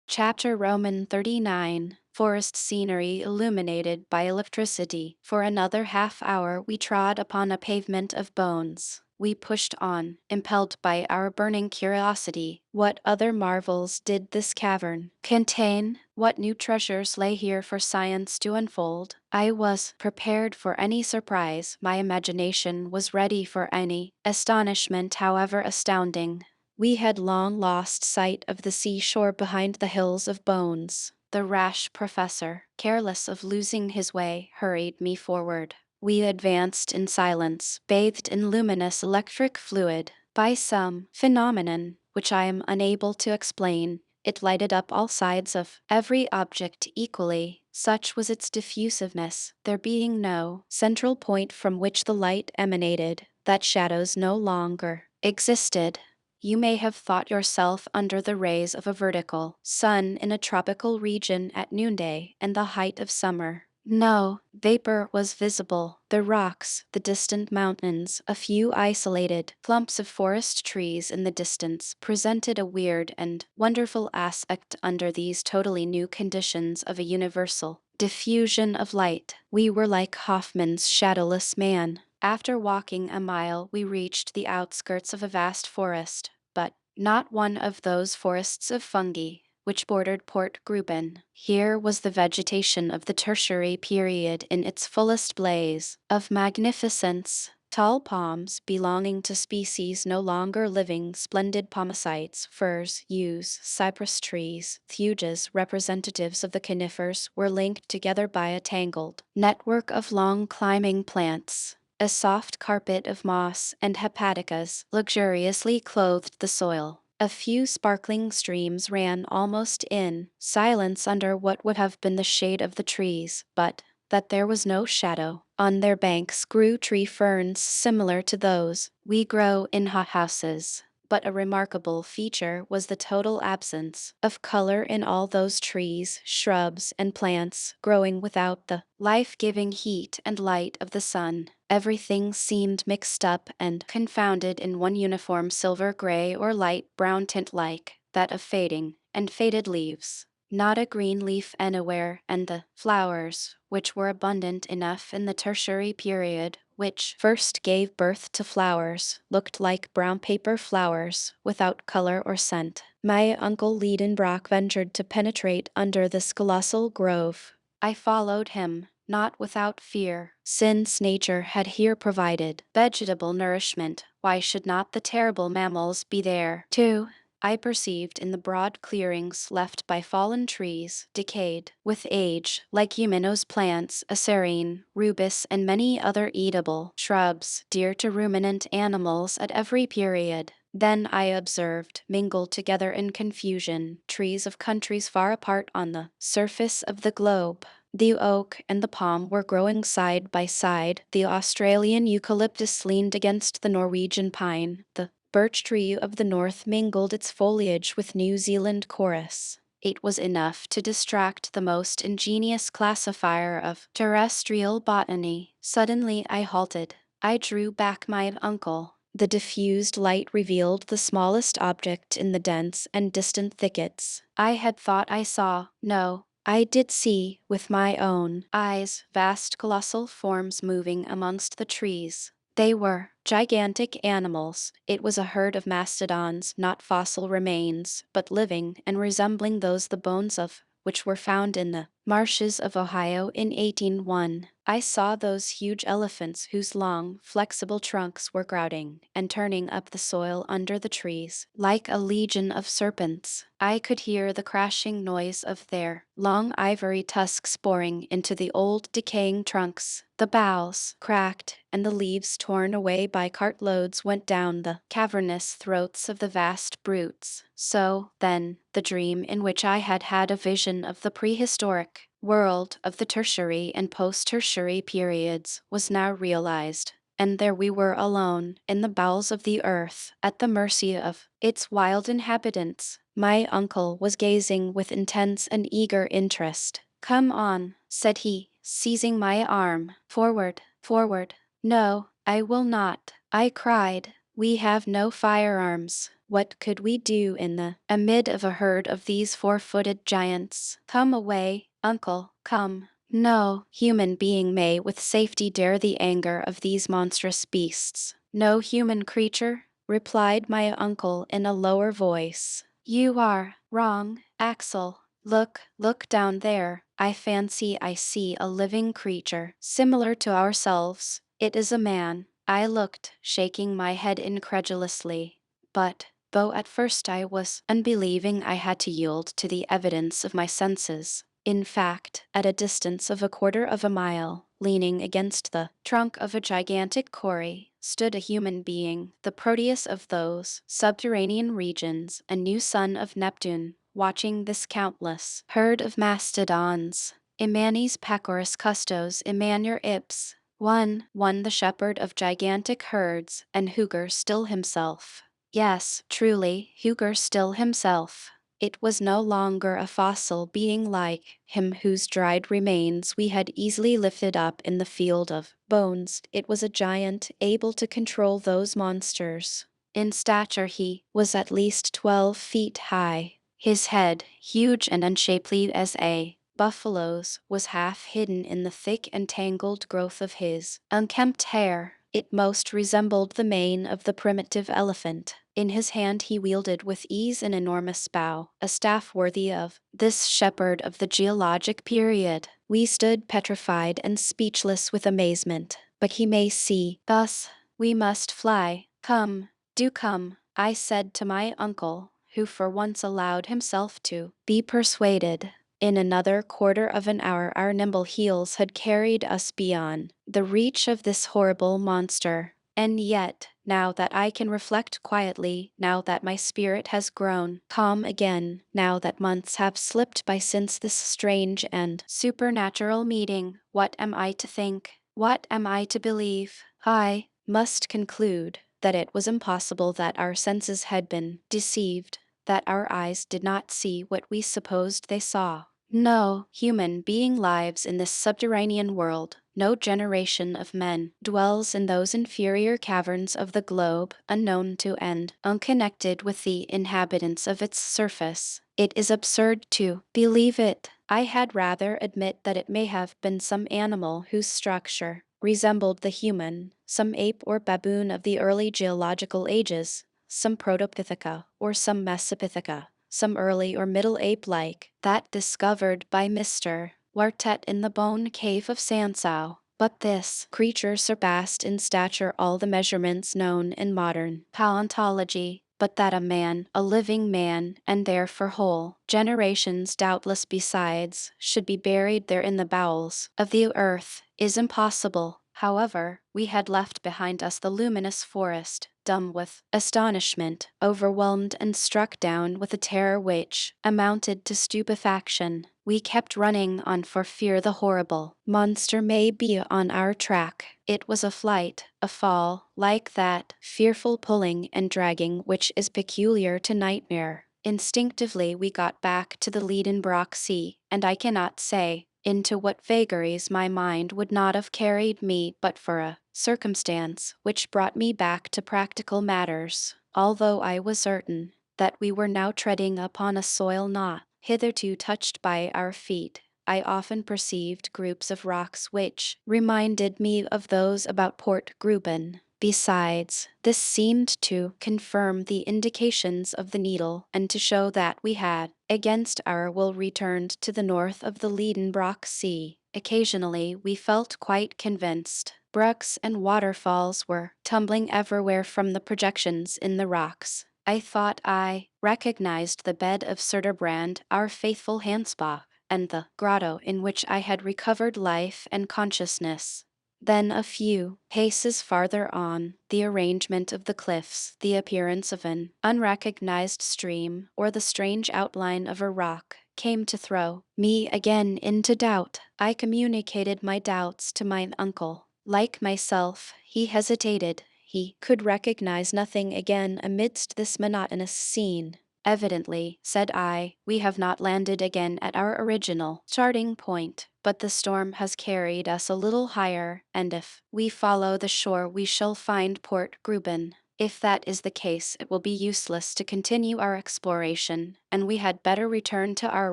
Chapter Roman 39. Forest scenery illuminated by electricity. For another half hour we trod upon a pavement of bones. We pushed on, impelled by our burning curiosity. What other marvels did this cavern contain? What new treasures lay here for science to unfold? I was prepared for any surprise. My imagination was ready for any astonishment, however astounding. We had long lost sight of the seashore behind the hills of bones. The rash professor, careless of losing his way, hurried me forward. We advanced in silence, bathed in luminous electric fluid. By some phenomenon, which I am unable to explain, it lighted up all sides of every object equally. Such was its diffusiveness, there being no central point from which the light emanated, that shadows no longer existed. You may have thought yourself under the rays of a vertical sun in a tropical region at noonday and the height of summer. No, vapor was visible. The rocks, the distant mountains, a few isolated clumps of forest trees in the distance presented a weird and wonderful aspect under these totally new conditions of a universal diffusion of light. We were like Hoffman's shadowless man. After walking a mile, we reached the outskirts of a vast forest, but not one of those forests of fungi which bordered Port Gruben. Here was the vegetation of the Tertiary period in its fullest blaze of magnificence. Tall palms belonging to species no longer living, splendid pomicites, firs, yews, cypress trees, thujas, representatives of the conifers, were linked together by a tangled network of long climbing plants. A soft carpet of moss and hepaticas luxuriously clothed the soil. A few sparkling streams ran almost in silence under what would have been the shade of the trees, but that there was no shadow. On their banks grew tree ferns similar to those we grow in hothouses. But a remarkable feature was the total absence of color in all those trees, shrubs, and plants growing without the life-giving heat and light of the sun. Everything seemed mixed up and confounded in one uniform silver-gray or light brown tint like that of fading and faded leaves. Not a green leaf anywhere, and the flowers, which were abundant enough in the Tertiary period, which first gave birth to flowers, looked like brown paper flowers, without color or scent. My uncle Liedenbrock ventured to penetrate under this colossal grove. I followed him, not without fear. Since nature had here provided vegetable nourishment, why should not the terrible mammals be there, too? I perceived in the broad clearings left by fallen trees, decayed with age, leguminose plants, acerine, rubus, and many other eatable shrubs, dear to ruminant animals at every period. Then I observed, mingled together in confusion, trees of countries far apart on the surface of the globe. The oak and the palm were growing side by side. The Australian eucalyptus leaned against the Norwegian pine. The birch tree of the north mingled its foliage with New Zealand chorus. It was enough to distract the most ingenious classifier of terrestrial botany. Suddenly I halted. I drew back my uncle. The diffused light revealed the smallest object in the dense and distant thickets. I had thought I saw. No, I did see, with my own eyes, vast colossal forms moving amongst the trees. They were gigantic animals. It was a herd of mastodons, not fossil remains, but living and resembling those the bones of which were found in the marshes of Ohio in 1801. I saw those huge elephants whose long, flexible trunks were grouting and turning up the soil under the trees, like a legion of serpents. I could hear the crashing noise of their long ivory tusks boring into the old decaying trunks. The boughs cracked, and the leaves torn away by cartloads went down the cavernous throats of the vast brutes. So, then, the dream in which I had had a vision of the prehistoric world of the tertiary and post-tertiary periods was now realized, and there we were alone, in the bowels of the earth, at the mercy of its wild inhabitants. My uncle was gazing with intense and eager interest. "Come on," said he, seizing my arm. "Forward, forward." "No, I will not," I cried. "We have no firearms. What could we do in the amid of a herd of these four-footed giants? Come away, uncle, come." No human being may with safety dare the anger of these monstrous beasts. "No human creature," replied my uncle in a lower voice. "You are wrong, Axel. Look down there. I fancy I see a living creature, similar to ourselves. It is a man." I looked, shaking my head incredulously. But, though at first I was unbelieving, I had to yield to the evidence of my senses. In fact, at a distance of a quarter of a mile, leaning against the trunk of a gigantic quarry, stood a human being, the Proteus of those subterranean regions, a new son of Neptune, watching this countless herd of mastodons. Immanis Pacorus custos immanere ips. One the shepherd of gigantic herds, and Huger still himself. Yes, truly, Huger still himself. It was no longer a fossil being like him whose dried remains we had easily lifted up in the field of bones. It was a giant able to control those monsters. In stature he was at least 12 feet high. His head, huge and unshapely as a buffalo's, was half hidden in the thick and tangled growth of his unkempt hair. It most resembled the mane of the primitive elephant. In his hand he wielded with ease an enormous bow, a staff worthy of this shepherd of the geologic period. We stood petrified and speechless with amazement. "But he may see. Thus, we must fly. Come, do come," I said to my uncle, who for once allowed himself to be persuaded. In another quarter of an hour our nimble heels had carried us beyond the reach of this horrible monster. And yet, now that I can reflect quietly, now that my spirit has grown calm again, now that months have slipped by since this strange and supernatural meeting, what am I to think? What am I to believe? I must conclude that it was impossible, that our senses had been deceived, that our eyes did not see what we supposed they saw. No human being lives in this subterranean world. No generation of men dwells in those inferior caverns of the globe, unknown to and unconnected with the inhabitants of its surface. It is absurd to believe it. I had rather admit that it may have been some animal whose structure resembled the human, some ape or baboon of the early geological ages, some Protopitheca or some Mesopithica, some early or middle ape-like, that discovered by Mr. Wartet in the bone cave of Sansau. But this creature surpassed in stature all the measurements known in modern paleontology. But that a man, a living man, and therefore whole generations doubtless besides, should be buried there in the bowels of the earth, is impossible. However, we had left behind us the luminous forest, dumb with astonishment, overwhelmed and struck down with a terror which amounted to stupefaction. We kept running on for fear the horrible monster may be on our track. It was a flight, a fall, like that fearful pulling and dragging which is peculiar to nightmare. Instinctively we got back to the Liedenbrock Sea, and I cannot say into what vagaries my mind would not have carried me but for a circumstance which brought me back to practical matters, although I was certain that we were now treading upon a soil not hitherto touched by our feet. I often perceived groups of rocks which reminded me of those about Port Gruben. Besides, this seemed to confirm the indications of the needle and to show that we had, against our will, returned to the north of the Liedenbrock Sea. Occasionally we felt quite convinced. Brooks and waterfalls were tumbling everywhere from the projections in the rocks. I thought I recognized the bed of Söderbrand, our faithful Hansbach, and the grotto in which I had recovered life and consciousness. Then a few paces farther on, the arrangement of the cliffs, the appearance of an unrecognized stream, or the strange outline of a rock, came to throw me again into doubt. I communicated my doubts to mine uncle. Like myself, he hesitated. He could recognize nothing again amidst this monotonous scene. Evidently, said I, we have not landed again at our original starting point, but the storm has carried us a little higher, and if we follow the shore we shall find Port Gruben. If that is the case, it will be useless to continue our exploration, and we had better return to our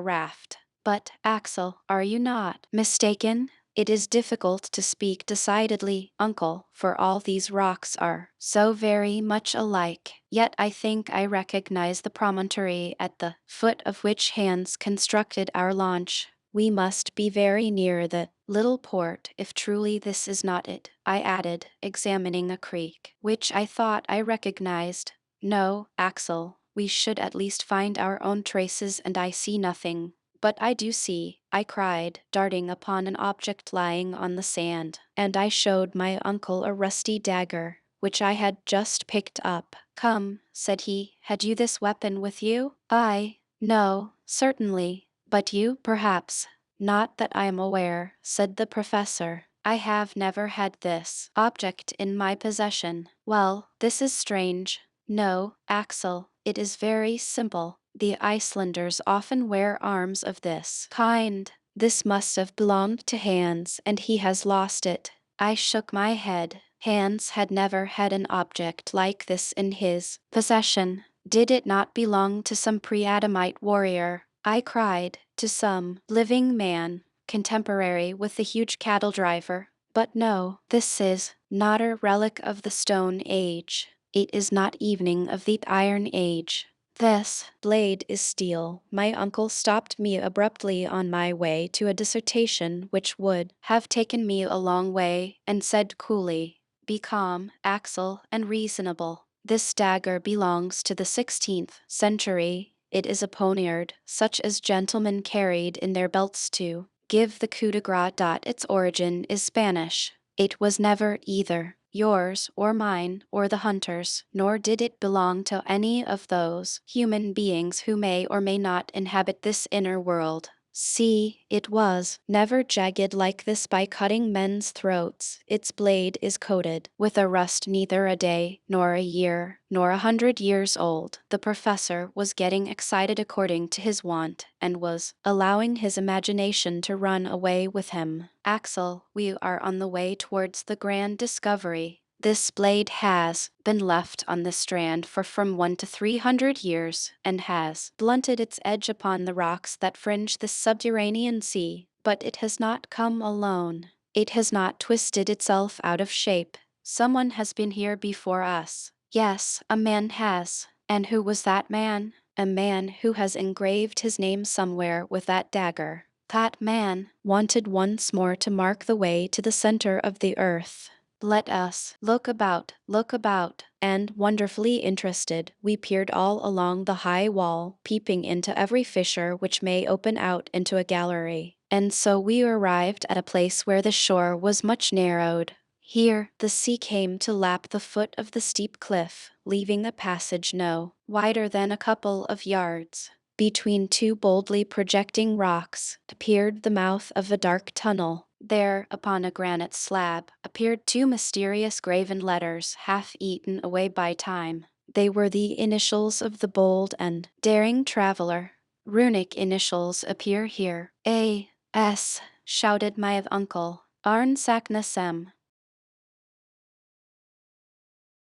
raft. But, Axel, are you not mistaken? It is difficult to speak decidedly, uncle, for all these rocks are so very much alike. Yet I think I recognize the promontory at the foot of which Hans constructed our launch. We must be very near the little port, if truly this is not it, I added, examining a creek, which I thought I recognized. No, Axel, we should at least find our own traces, and I see nothing. But I do see, I cried, darting upon an object lying on the sand, and I showed my uncle a rusty dagger, which I had just picked up. Come, said he, had you this weapon with you? I, no, certainly, but you, perhaps. Not that I am aware, said the professor. I have never had this object in my possession. Well, this is strange. No, Axel, it is very simple. The Icelanders often wear arms of this kind. This must have belonged to Hans, and he has lost it. I shook my head. Hans had never had an object like this in his possession. Did it not belong to some pre-Adamite warrior? I cried, to some living man, contemporary with the huge cattle driver. But no, this is not a relic of the Stone Age. It is not even of the Iron Age. This blade is steel. My uncle stopped me abruptly on my way to a dissertation which would have taken me a long way, and said coolly, be calm, Axel, and reasonable. This dagger belongs to the 16th century. It is a poniard, such as gentlemen carried in their belts to give the coup de grace. Its origin is Spanish. It was never either yours or mine or the hunter's, nor did it belong to any of those human beings who may or may not inhabit this inner world. See, it was never jagged like this by cutting men's throats. Its blade is coated with a rust neither a day, nor a year, nor 100 years old. The professor was getting excited according to his wont, and was allowing his imagination to run away with him. Axel, we are on the way towards the grand discovery. This blade has been left on the strand for from 1 to 300 years, and has blunted its edge upon the rocks that fringe this subterranean sea. But it has not come alone. It has not twisted itself out of shape. Someone has been here before us. Yes, a man has. And who was that man? A man who has engraved his name somewhere with that dagger. That man wanted once more to mark the way to the center of the earth. Let us look about, and, wonderfully interested, we peered all along the high wall, peeping into every fissure which may open out into a gallery. And so we arrived at a place where the shore was much narrowed. Here the sea came to lap the foot of the steep cliff, leaving a passage no wider than a couple of yards. Between two boldly projecting rocks appeared the mouth of a dark tunnel. There, upon a granite slab, appeared two mysterious graven letters half eaten away by time. They were the initials of the bold and daring traveler. Runic initials appear here. A. S. shouted my uncle. Arn Saknasem.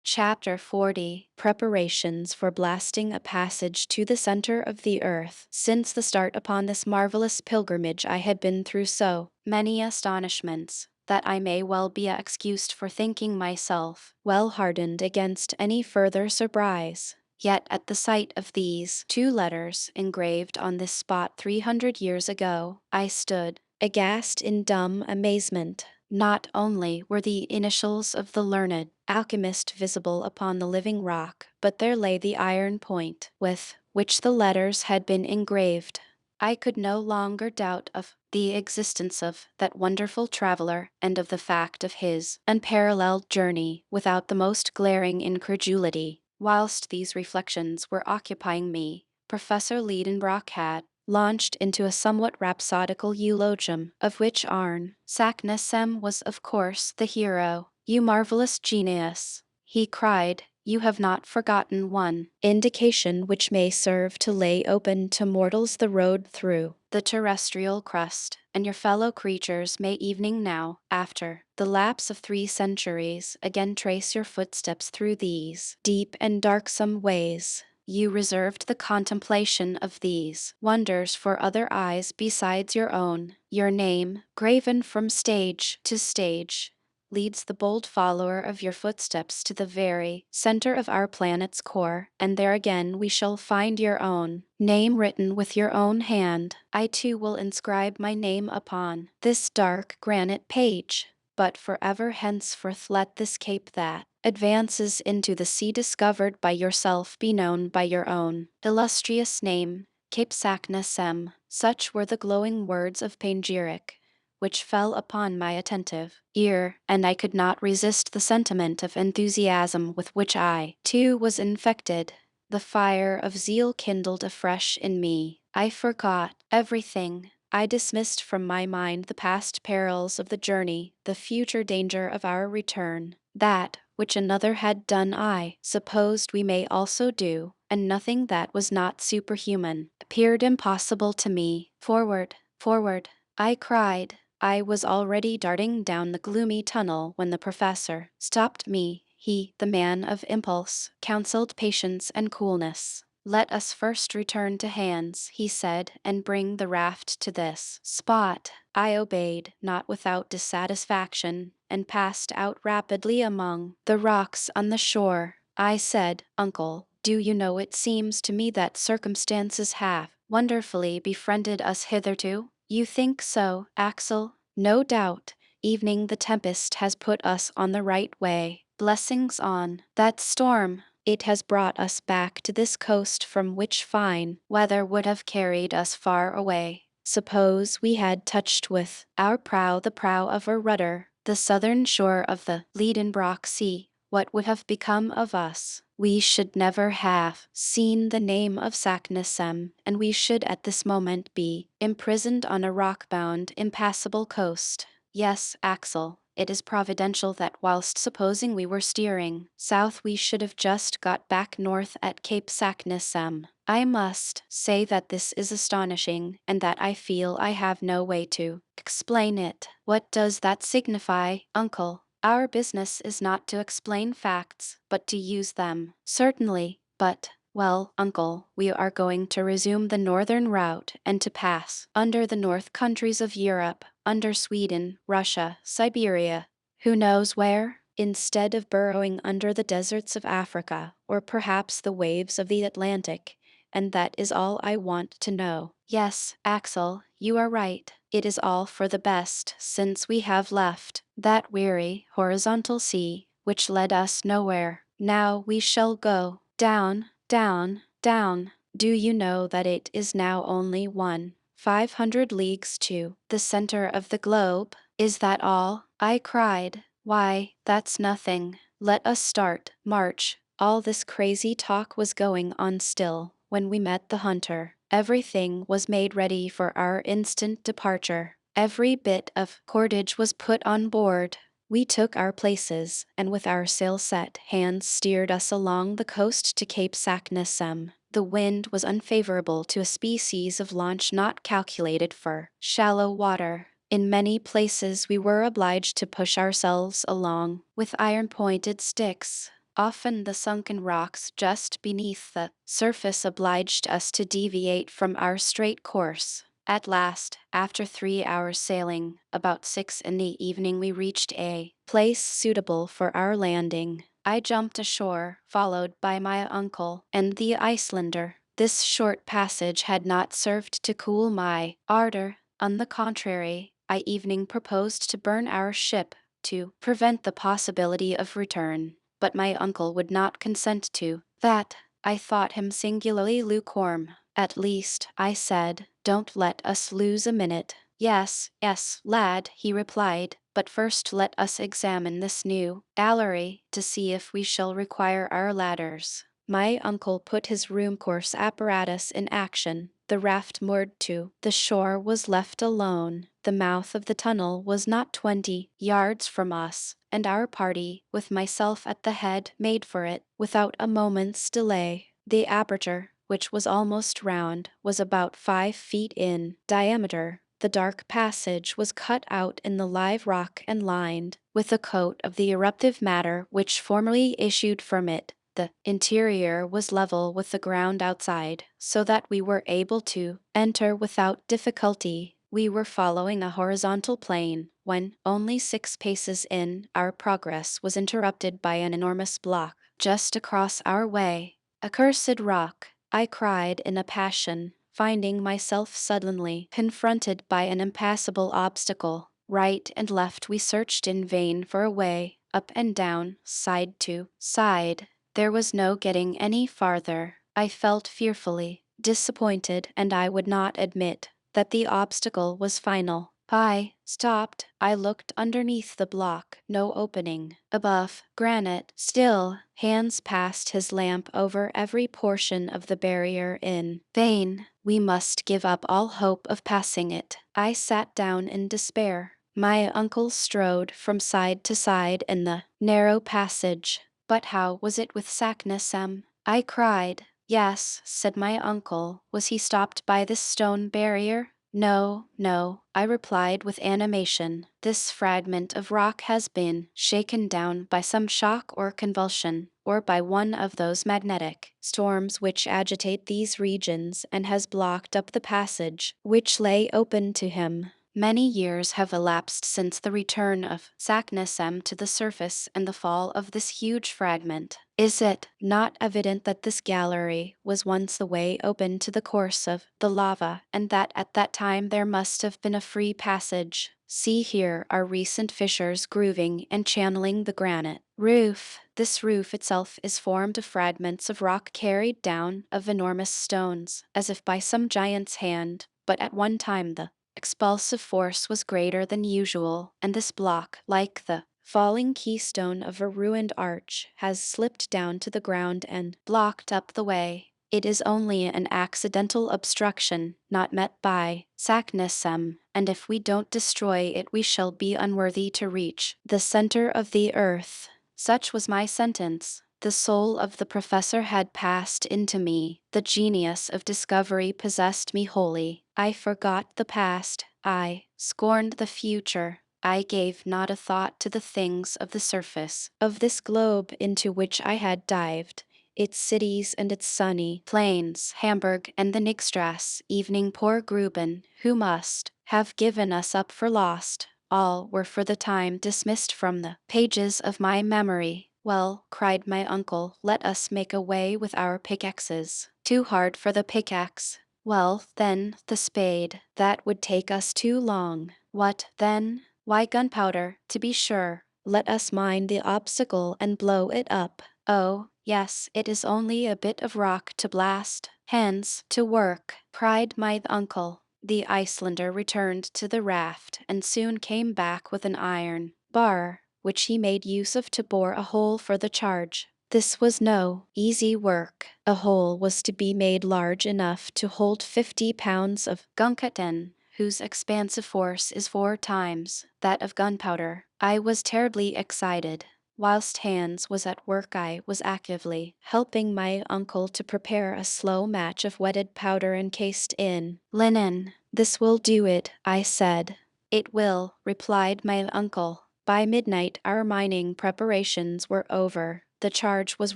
Chapter 40. Preparations for blasting a passage to the center of the earth. Since the start upon this marvelous pilgrimage I had been through so many astonishments, that I may well be excused for thinking myself well hardened against any further surprise. Yet at the sight of these two letters engraved on this spot 300 years ago, I stood, aghast in dumb amazement. Not only were the initials of the learned alchemist visible upon the living rock, but there lay the iron point with which the letters had been engraved. I could no longer doubt of the existence of that wonderful traveler and of the fact of his unparalleled journey without the most glaring incredulity. Whilst these reflections were occupying me, Professor Liedenbrock had launched into a somewhat rhapsodical eulogium, of which Arn Saknussemm was of course the hero. "You marvelous genius," he cried, "you have not forgotten one indication which may serve to lay open to mortals the road through the terrestrial crust, and your fellow creatures may evening now, after the lapse of 3 centuries, again trace your footsteps through these deep and darksome ways. You reserved the contemplation of these wonders for other eyes besides your own. Your name, graven from stage to stage, leads the bold follower of your footsteps to the very center of our planet's core, and there again we shall find your own name written with your own hand. I too will inscribe my name upon this dark granite page, but forever henceforth let this cape that advances into the sea discovered by yourself be known by your own illustrious name, Cape Saknussemm." Such were the glowing words of panegyric which fell upon my attentive ear, and I could not resist the sentiment of enthusiasm with which I, too, was infected. The fire of zeal kindled afresh in me. I forgot everything. I dismissed from my mind the past perils of the journey, the future danger of our return. That which another had done I supposed we may also do, and nothing that was not superhuman appeared impossible to me. "Forward, forward," I cried. I was already darting down the gloomy tunnel when the professor stopped me. He, the man of impulse, counseled patience and coolness. "Let us first return to hands," he said, "and bring the raft to this spot." I obeyed, not without dissatisfaction, and passed out rapidly among the rocks on the shore. I said, "Uncle, do you know, it seems to me that circumstances have wonderfully befriended us hitherto." "You think so, Axel?" "No doubt. Evening the tempest has put us on the right way. Blessings on that storm! It has brought us back to this coast from which fine weather would have carried us far away. Suppose we had touched with our prow the prow of a rudder the southern shore of the Liedenbrock Sea, what would have become of us? We should never have seen the name of Saknussemm, and we should at this moment be imprisoned on a rock-bound, impassable coast. Yes, Axel, it is providential that whilst supposing we were steering south we should have just got back north at Cape Saknussemm. I must say that this is astonishing, and that I feel I have no way to explain it." "What does that signify, uncle? Our business is not to explain facts, but to use them." "Certainly, but, well, uncle, we are going to resume the northern route and to pass under the north countries of Europe, under Sweden, Russia, Siberia, who knows where, instead of burrowing under the deserts of Africa, or perhaps the waves of the Atlantic, and that is all I want to know." "Yes, Axel, you are right. It is all for the best, since we have left that weary horizontal sea, which led us nowhere. Now we shall go down, down, down. Do you know that it is now only 1,500 leagues to the center of the globe?" "Is that all?" I cried. "Why, that's nothing. Let us start, march." All this crazy talk was going on still when we met the hunter, Everything was made ready for our instant departure. Every bit of cordage was put on board. We took our places, and with our sail set, hands steered us along the coast to Cape Saknussemm. The wind was unfavorable to a species of launch not calculated for shallow water. In many places we were obliged to push ourselves along with iron-pointed sticks. Often the sunken rocks just beneath the surface obliged us to deviate from our straight course. At last, after 3 hours sailing, about 6 in the evening we reached a place suitable for our landing. I jumped ashore, followed by my uncle and the Icelander. This short passage had not served to cool my ardor. On the contrary, I evening proposed to burn our ship to prevent the possibility of return. But my uncle would not consent to that. I thought him singularly lukewarm. At least, I said, don't let us lose a minute. Yes, yes, lad, he replied, but first let us examine this new gallery to see if we shall require our ladders. My uncle put his room course apparatus in action. The raft moored to the shore was left alone. The mouth of the tunnel was not 20 yards from us, and our party, with myself at the head, made for it without a moment's delay. The aperture, which was almost round, was about 5 feet in diameter. The dark passage was cut out in the live rock and lined with a coat of the eruptive matter which formerly issued from it. The interior was level with the ground outside, so that we were able to enter without difficulty. We were following a horizontal plane, when, only 6 paces in, our progress was interrupted by an enormous block just across our way. "Accursed rock!" I cried in a passion, finding myself suddenly confronted by an impassable obstacle. Right and left we searched in vain for a way, up and down, side to side. There was no getting any farther. I felt fearfully disappointed, and I would not admit that the obstacle was final. I stopped. I looked underneath the block. No opening. Above, granite. Still, Hans passed his lamp over every portion of the barrier in vain. We must give up all hope of passing it. I sat down in despair. My uncle strode from side to side in the narrow passage. But how was it with Saknussemm? I cried. Yes, said my uncle. Was he stopped by this stone barrier? No, no, I replied with animation. This fragment of rock has been shaken down by some shock or convulsion, or by one of those magnetic storms which agitate these regions, and has blocked up the passage which lay open to him. Many years have elapsed since the return of Saknussemm to the surface and the fall of this huge fragment. Is it not evident that this gallery was once the way open to the course of the lava, and that at that time there must have been a free passage? See, here are recent fissures grooving and channeling the granite roof. This roof itself is formed of fragments of rock carried down of enormous stones, as if by some giant's hand, but at one time the expulsive force was greater than usual, and this block, like the falling keystone of a ruined arch, has slipped down to the ground and blocked up the way. It is only an accidental obstruction, not met by Saknussemm, and if we don't destroy it we shall be unworthy to reach the center of the earth. Such was my sentence. The soul of the professor had passed into me. The genius of discovery possessed me wholly. I forgot the past. I scorned the future. I gave not a thought to the things of the surface of this globe into which I had dived. Its cities and its sunny plains, Hamburg and the Nixstrasse, evening poor Gruben, who must have given us up for lost. All were for the time dismissed from the pages of my memory. Well, cried my uncle, let us make away with our pickaxes. Too hard for the pickaxe. Well, then, the spade. That would take us too long. What, then? Why, gunpowder, to be sure. Let us mine the obstacle and blow it up. Oh, yes, it is only a bit of rock to blast. Hands, to work, cried my uncle. The Icelander returned to the raft, and soon came back with an iron bar, which he made use of to bore a hole for the charge. This was no easy work. A hole was to be made large enough to hold 50 pounds of guncotton, whose expansive force is 4 times that of gunpowder. I was terribly excited. Whilst Hans was at work, I was actively helping my uncle to prepare a slow match of wetted powder encased in linen. This will do it, I said. It will, replied my uncle. By midnight, our mining preparations were over. The charge was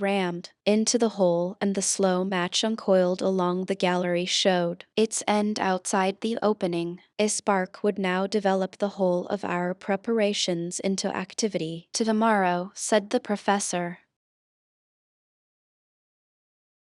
rammed into the hole, and the slow match uncoiled along the gallery showed its end outside the opening. A spark would now develop the whole of our preparations into activity. To tomorrow, said the professor.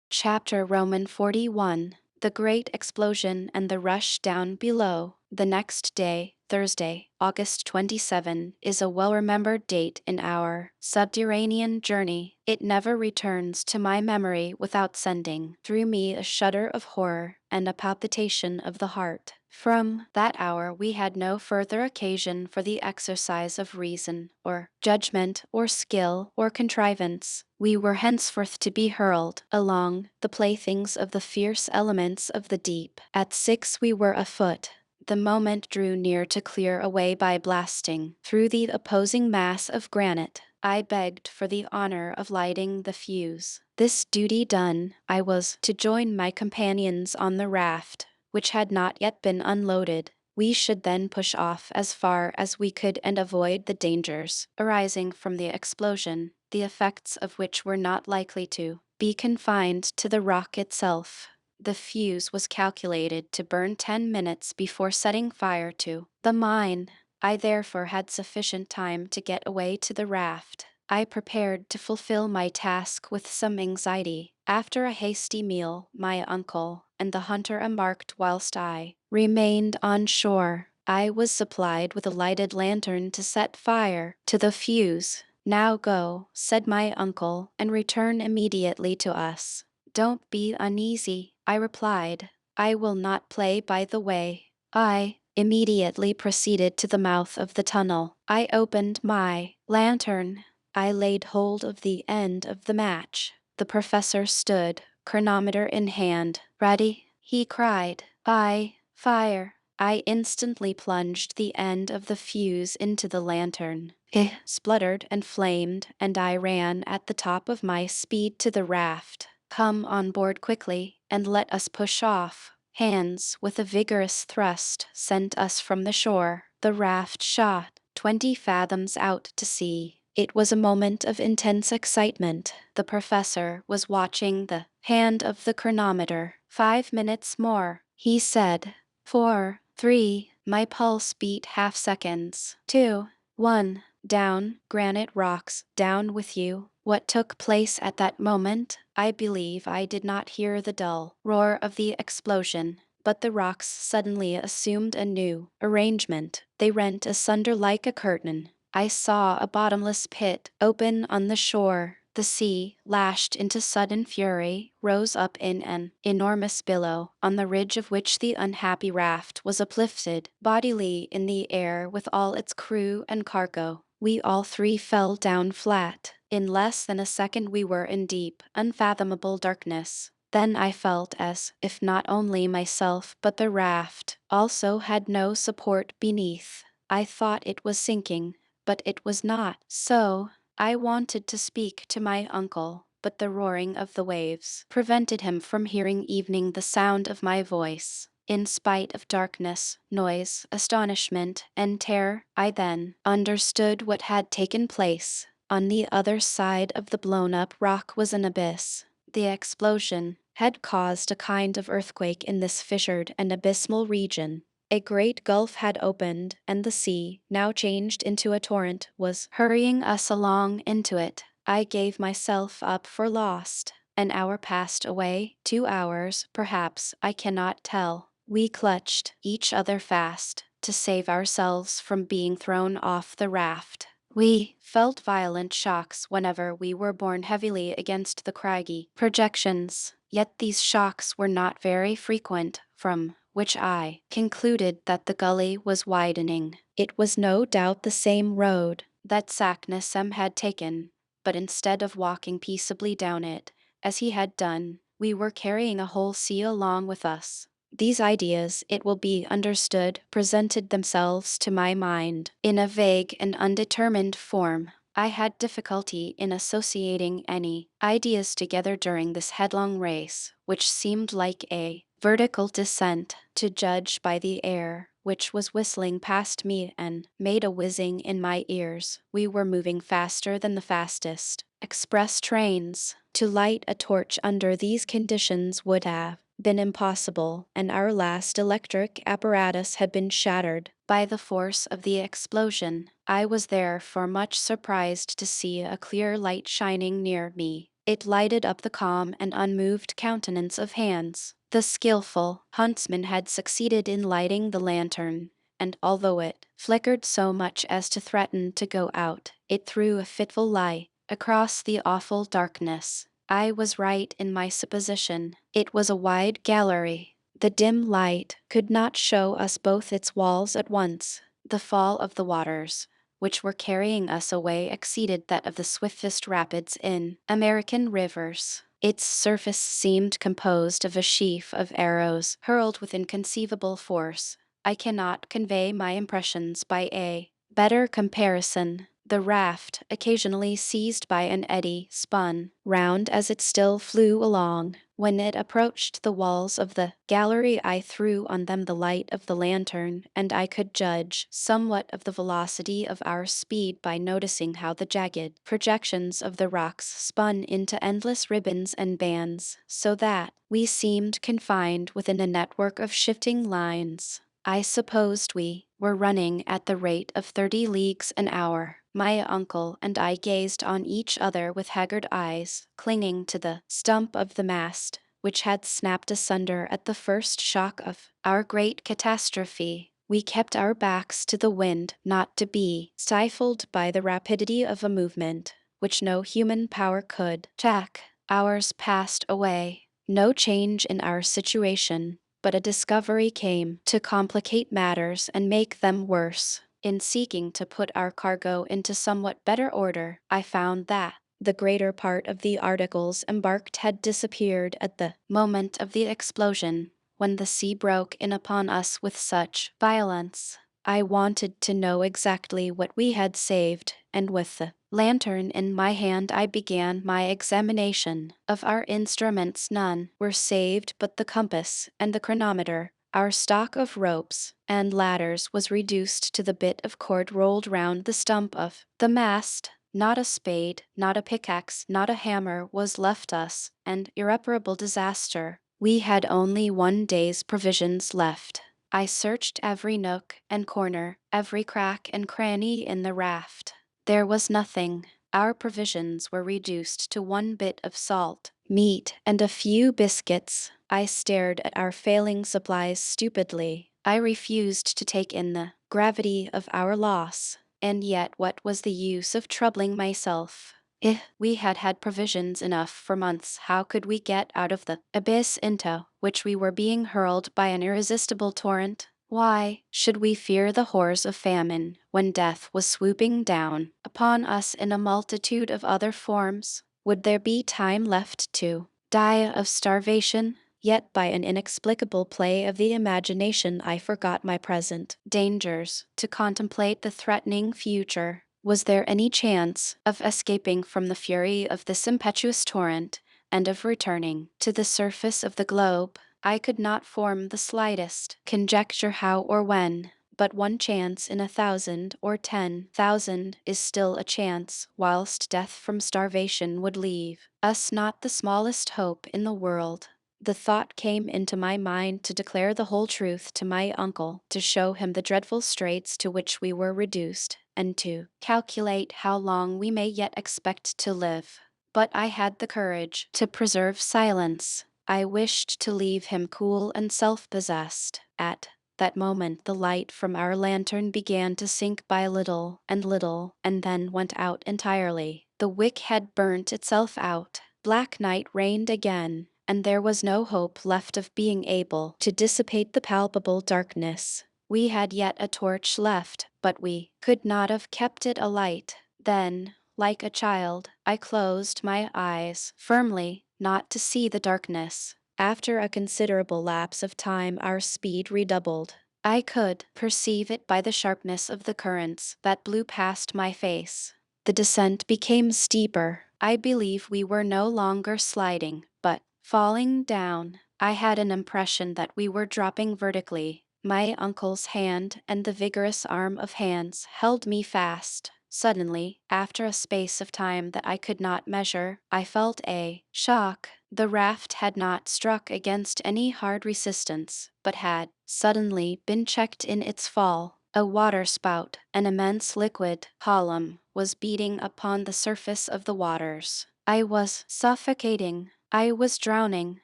Chapter Roman 41. The Great Explosion and the Rush Down Below. The next day, Thursday, August 27, is a well-remembered date in our subterranean journey. It never returns to my memory without sending through me a shudder of horror and a palpitation of the heart. From that hour we had no further occasion for the exercise of reason, or judgment, or skill, or contrivance. We were henceforth to be hurled along the playthings of the fierce elements of the deep. At 6 we were afoot. The moment drew near to clear a way by blasting through the opposing mass of granite. I begged for the honor of lighting the fuse. This duty done, I was to join my companions on the raft, which had not yet been unloaded. We should then push off as far as we could and avoid the dangers arising from the explosion, the effects of which were not likely to be confined to the rock itself. The fuse was calculated to burn 10 minutes before setting fire to the mine. I therefore had sufficient time to get away to the raft. I prepared to fulfill my task with some anxiety. After a hasty meal, my uncle and the hunter embarked whilst I remained on shore. I was supplied with a lighted lantern to set fire to the fuse. Now go, said my uncle, and return immediately to us. Don't be uneasy, I replied. I will not play by the way. I immediately proceeded to the mouth of the tunnel. I opened my lantern. I laid hold of the end of the match. The professor stood, chronometer in hand. Ready, he cried. Fire. I instantly plunged the end of the fuse into the lantern. It spluttered and flamed, and I ran at the top of my speed to the raft. Come on board quickly, and let us push off. Hans, with a vigorous thrust, sent us from the shore. The raft shot 20 fathoms out to sea. It was a moment of intense excitement. The professor was watching the hand of the chronometer. 5 minutes more, he said. 4, 3, my pulse beat half seconds. 2, 1, down, granite rocks, down with you. What took place at that moment? I believe I did not hear the dull roar of the explosion, but the rocks suddenly assumed a new arrangement. They rent asunder like a curtain. I saw a bottomless pit open on the shore. The sea, lashed into sudden fury, rose up in an enormous billow, on the ridge of which the unhappy raft was uplifted bodily in the air with all its crew and cargo. We all 3 fell down flat. In less than a second we were in deep, unfathomable darkness. Then I felt as if not only myself but the raft also had no support beneath. I thought it was sinking, but it was not so. I wanted to speak to my uncle, but the roaring of the waves prevented him from hearing even the sound of my voice. In spite of darkness, noise, astonishment, and terror, I then understood what had taken place. On the other side of the blown-up rock was an abyss. The explosion had caused a kind of earthquake in this fissured and abysmal region. A great gulf had opened, and the sea, now changed into a torrent, was hurrying us along into it. I gave myself up for lost. An hour passed away, 2 hours, perhaps, I cannot tell. We clutched each other fast to save ourselves from being thrown off the raft. We felt violent shocks whenever we were borne heavily against the craggy projections, yet these shocks were not very frequent, from which I concluded that the gully was widening. It was no doubt the same road that Saknussemm had taken. but instead of walking peaceably down it, as he had done, we were carrying a whole sea along with us. These ideas, it will be understood, presented themselves to my mind in a vague and undetermined form. I had difficulty in associating any ideas together during this headlong race, which seemed like a vertical descent, to judge by the air which was whistling past me and made a whizzing in my ears. We were moving faster than the fastest express trains. To light a torch under these conditions would have been impossible, and our last electric apparatus had been shattered by the force of the explosion. I was therefore much surprised to see a clear light shining near me. It lighted up the calm and unmoved countenance of Hans. The skillful huntsman had succeeded in lighting the lantern, and although it flickered so much as to threaten to go out, it threw a fitful light across the awful darkness. I was right in my supposition. It was a wide gallery. The dim light could not show us both its walls at once. The fall of the waters, which were carrying us away, exceeded that of the swiftest rapids in American rivers. Its surface seemed composed of a sheaf of arrows hurled with inconceivable force. I cannot convey my impressions by a better comparison. The raft, occasionally seized by an eddy, spun round as it still flew along. When it approached the walls of the gallery, I threw on them the light of the lantern, and I could judge somewhat of the velocity of our speed by noticing how the jagged projections of the rocks spun into endless ribbons and bands, so that we seemed confined within a network of shifting lines. I supposed we were running at the rate of 30 leagues an hour. My uncle and I gazed on each other with haggard eyes, clinging to the stump of the mast, which had snapped asunder at the first shock of our great catastrophe. We kept our backs to the wind, not to be stifled by the rapidity of a movement which no human power could check. Hours passed away. No change in our situation, but a discovery came to complicate matters and make them worse. In seeking to put our cargo into somewhat better order, I found that the greater part of the articles embarked had disappeared at the moment of the explosion, when the sea broke in upon us with such violence. I wanted to know exactly what we had saved, and with the lantern in my hand I began my examination of our instruments. None were saved but the compass and the chronometer. Our stock of ropes and ladders was reduced to the bit of cord rolled round the stump of the mast. Not a spade, not a pickaxe, not a hammer was left us, and irreparable disaster. We had only one day's provisions left. I searched every nook and corner, every crack and cranny in the raft. There was nothing. Our provisions were reduced to one bit of salt, meat, and a few biscuits. I stared at our failing supplies stupidly. I refused to take in the gravity of our loss. And yet what was the use of troubling myself? If we had had provisions enough for months, how could we get out of the abyss into which we were being hurled by an irresistible torrent? Why should we fear the horrors of famine when death was swooping down upon us in a multitude of other forms? Would there be time left to die of starvation? Yet by an inexplicable play of the imagination I forgot my present dangers to contemplate the threatening future. Was there any chance of escaping from the fury of this impetuous torrent and of returning to the surface of the globe? I could not form the slightest conjecture how or when, but one chance in 1,000 or 10,000 is still a chance, whilst death from starvation would leave us not the smallest hope in the world. The thought came into my mind to declare the whole truth to my uncle, to show him the dreadful straits to which we were reduced, and to calculate how long we may yet expect to live. But I had the courage to preserve silence. I wished to leave him cool and self-possessed. At that moment the light from our lantern began to sink by little, and then went out entirely. The wick had burnt itself out. Black night reigned again, and there was no hope left of being able to dissipate the palpable darkness. We had yet a torch left, but we could not have kept it alight. Then, Like a child, I closed my eyes firmly, not to see the darkness. After a considerable lapse of time, our speed redoubled. I could perceive it by the sharpness of the currents that blew past my face. The descent became steeper. I believe we were no longer sliding, but falling down. I had an impression that we were dropping vertically. My uncle's hand and the vigorous arm of Hans held me fast. Suddenly, after a space of time that I could not measure, I felt a shock. The raft had not struck against any hard resistance, but had suddenly been checked in its fall. A waterspout, an immense liquid column, was beating upon the surface of the waters. I was suffocating. I was drowning.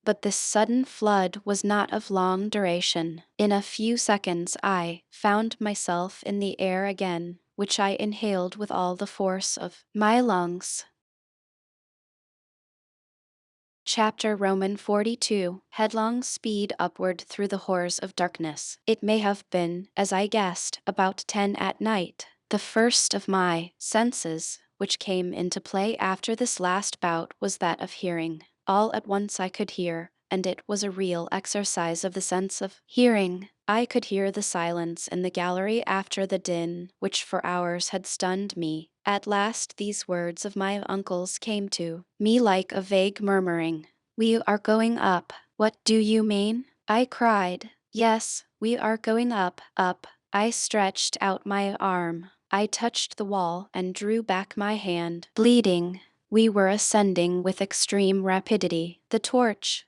But this sudden flood was not of long duration. In a few seconds I found myself in the air again, which I inhaled with all the force of my lungs. Chapter Roman 42. Headlong speed upward through the horrors of darkness. It may have been, as I guessed, about 10 at night. The first of my senses, which came into play after this last bout, was that of hearing. All at once I could hear, and it was a real exercise of the sense of hearing. I could hear the silence in the gallery after the din, which for hours had stunned me. At last these words of my uncle's came to me like a vague murmuring. "We are going up." "What do you mean?" I cried. "Yes, we are going up, up." I stretched out my arm. I touched the wall and drew back my hand, bleeding. We were ascending with extreme rapidity. The torch,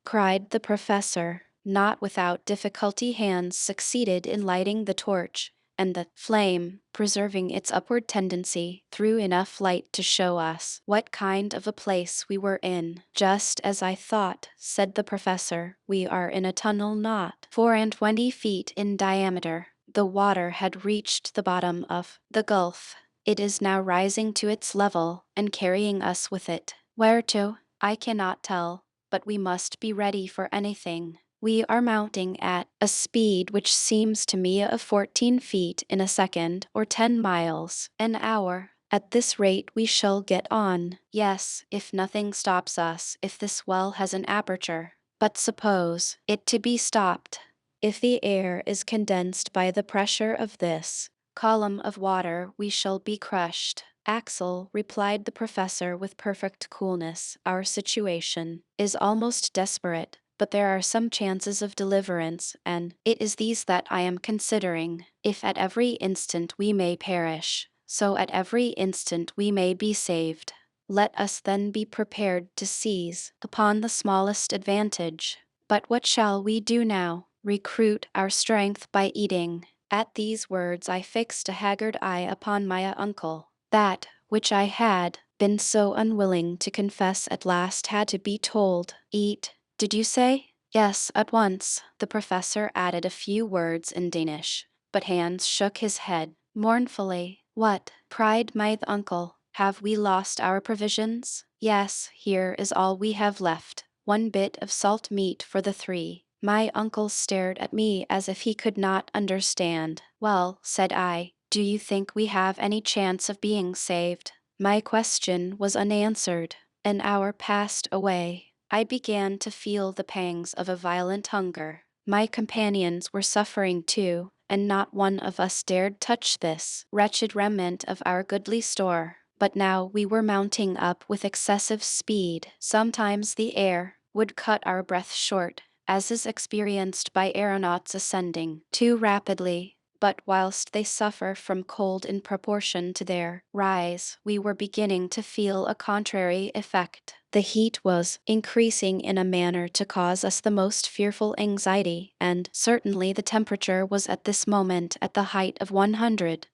cried the professor. Not without difficulty Hans succeeded in lighting the torch, and the flame, preserving its upward tendency, threw enough light to show us what kind of a place we were in. "Just as I thought," said the professor. "We are in a tunnel not 24 feet in diameter." The water had reached the bottom of the gulf. It is now rising to its level and carrying us with it. Where to? I cannot tell, but we must be ready for anything. We are mounting at a speed which seems to me of 14 feet in a second, or 10 miles an hour. At this rate we shall get on. Yes, if nothing stops us, if this well has an aperture. But suppose it to be stopped. If the air is condensed by the pressure of this column of water, we shall be crushed. "Axel," replied the professor with perfect coolness, "our situation is almost desperate, but there are some chances of deliverance, and it is these that I am considering. If at every instant we may perish, so at every instant we may be saved. Let us then be prepared to seize upon the smallest advantage. But what shall we do now? Recruit our strength by eating." At these words I fixed a haggard eye upon my uncle. That which I had been so unwilling to confess at last had to be told. "Eat, did you say?" "Yes, at once." The professor added a few words in Danish, but Hans shook his head mournfully. "What?" cried my uncle. "Have we lost our provisions?" "Yes, here is all we have left. 1 bit of salt meat for the 3. My uncle stared at me as if he could not understand. "Well," said I, "do you think we have any chance of being saved?" My question was unanswered. An hour passed away. I began to feel the pangs of a violent hunger. My companions were suffering too, and not one of us dared touch this wretched remnant of our goodly store. But now we were mounting up with excessive speed. Sometimes the air would cut our breath short, as is experienced by aeronauts ascending too rapidly. But whilst they suffer from cold in proportion to their rise, we were beginning to feel a contrary effect. The heat was increasing in a manner to cause us the most fearful anxiety, and certainly the temperature was at this moment at the height of 100.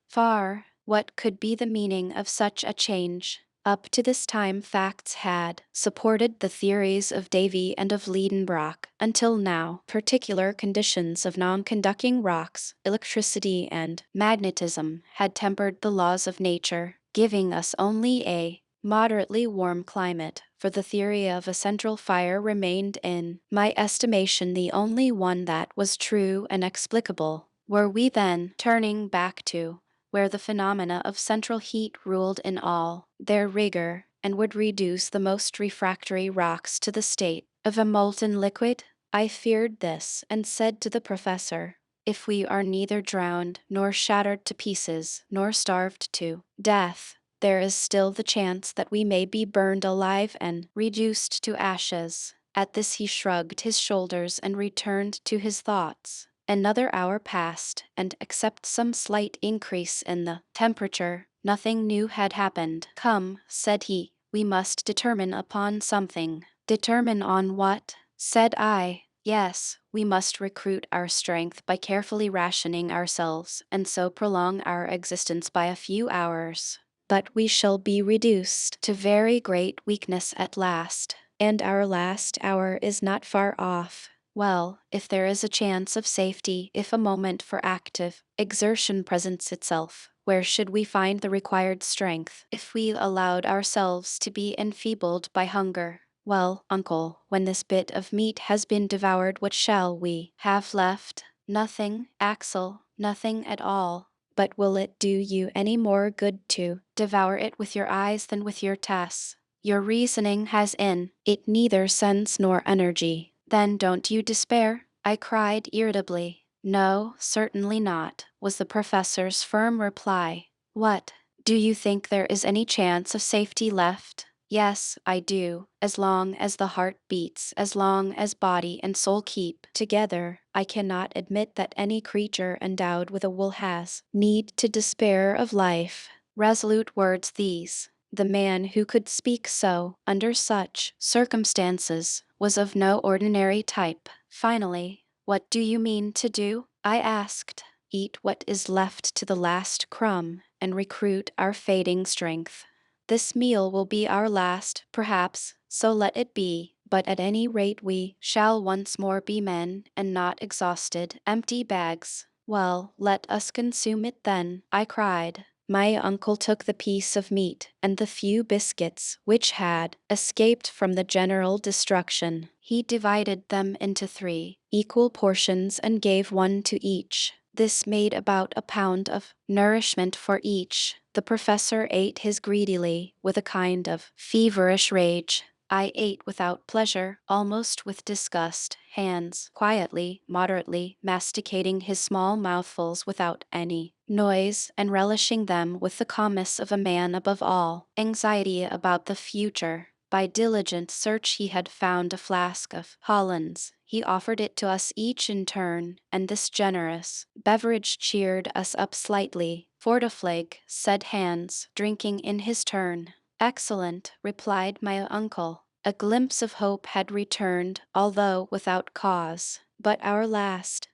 What could be the meaning of such a change? Up to this time facts had supported the theories of Davy and of Liedenbrock. Until now, particular conditions of non-conducting rocks, electricity and magnetism had tempered the laws of nature, giving us only a moderately warm climate, for the theory of a central fire remained in my estimation the only one that was true and explicable. Were we then turning back to where the phenomena of central heat ruled in all their rigor and would reduce the most refractory rocks to the state of a molten liquid? I feared this and said to the professor, if we are neither drowned nor shattered to pieces nor starved to death, there is still the chance that we may be burned alive and reduced to ashes. At this he shrugged his shoulders and returned to his thoughts. Another hour passed, and except some slight increase in the temperature, nothing new had happened. Come, said he, we must determine upon something. Determine on what? Said I. Yes, we must recruit our strength by carefully rationing ourselves, and so prolong our existence by a few hours. But we shall be reduced to very great weakness at last, and our last hour is not far off. Well, if there is a chance of safety, if a moment for active exertion presents itself, where should we find the required strength if we allowed ourselves to be enfeebled by hunger? Well, uncle, when this bit of meat has been devoured, what shall we have left? Nothing, Axel, nothing at all. But will it do you any more good to devour it with your eyes than with your tasks? Your reasoning has in it neither sense nor energy. Then don't you despair? I cried irritably. No, certainly not, was the professor's firm reply. What? Do you think there is any chance of safety left? Yes, I do. As long as the heart beats, as long as body and soul keep together, I cannot admit that any creature endowed with a will has need to despair of life. Resolute words these. The man who could speak so, under such circumstances, was of no ordinary type. Finally, what do you mean to do? I asked. Eat what is left to the last crumb, and recruit our fading strength. This meal will be our last, perhaps, so let it be, but at any rate we shall once more be men, and not exhausted, empty bags. Well, let us consume it then, I cried. My uncle took the piece of meat and the few biscuits which had escaped from the general destruction. He divided them into 3 equal portions and gave one to each. This made about a pound of nourishment for each. The professor ate his greedily, with a kind of feverish rage. I ate without pleasure, almost with disgust, hands, quietly, moderately, masticating his small mouthfuls without any noise, and relishing them with the calmness of a man above all anxiety about the future. By diligent search he had found a flask of Hollands. He offered it to us each in turn, and this generous beverage cheered us up slightly. Fortiflag, said Hans, drinking in his turn. Excellent, replied my uncle. A glimpse of hope had returned, although without cause. But our last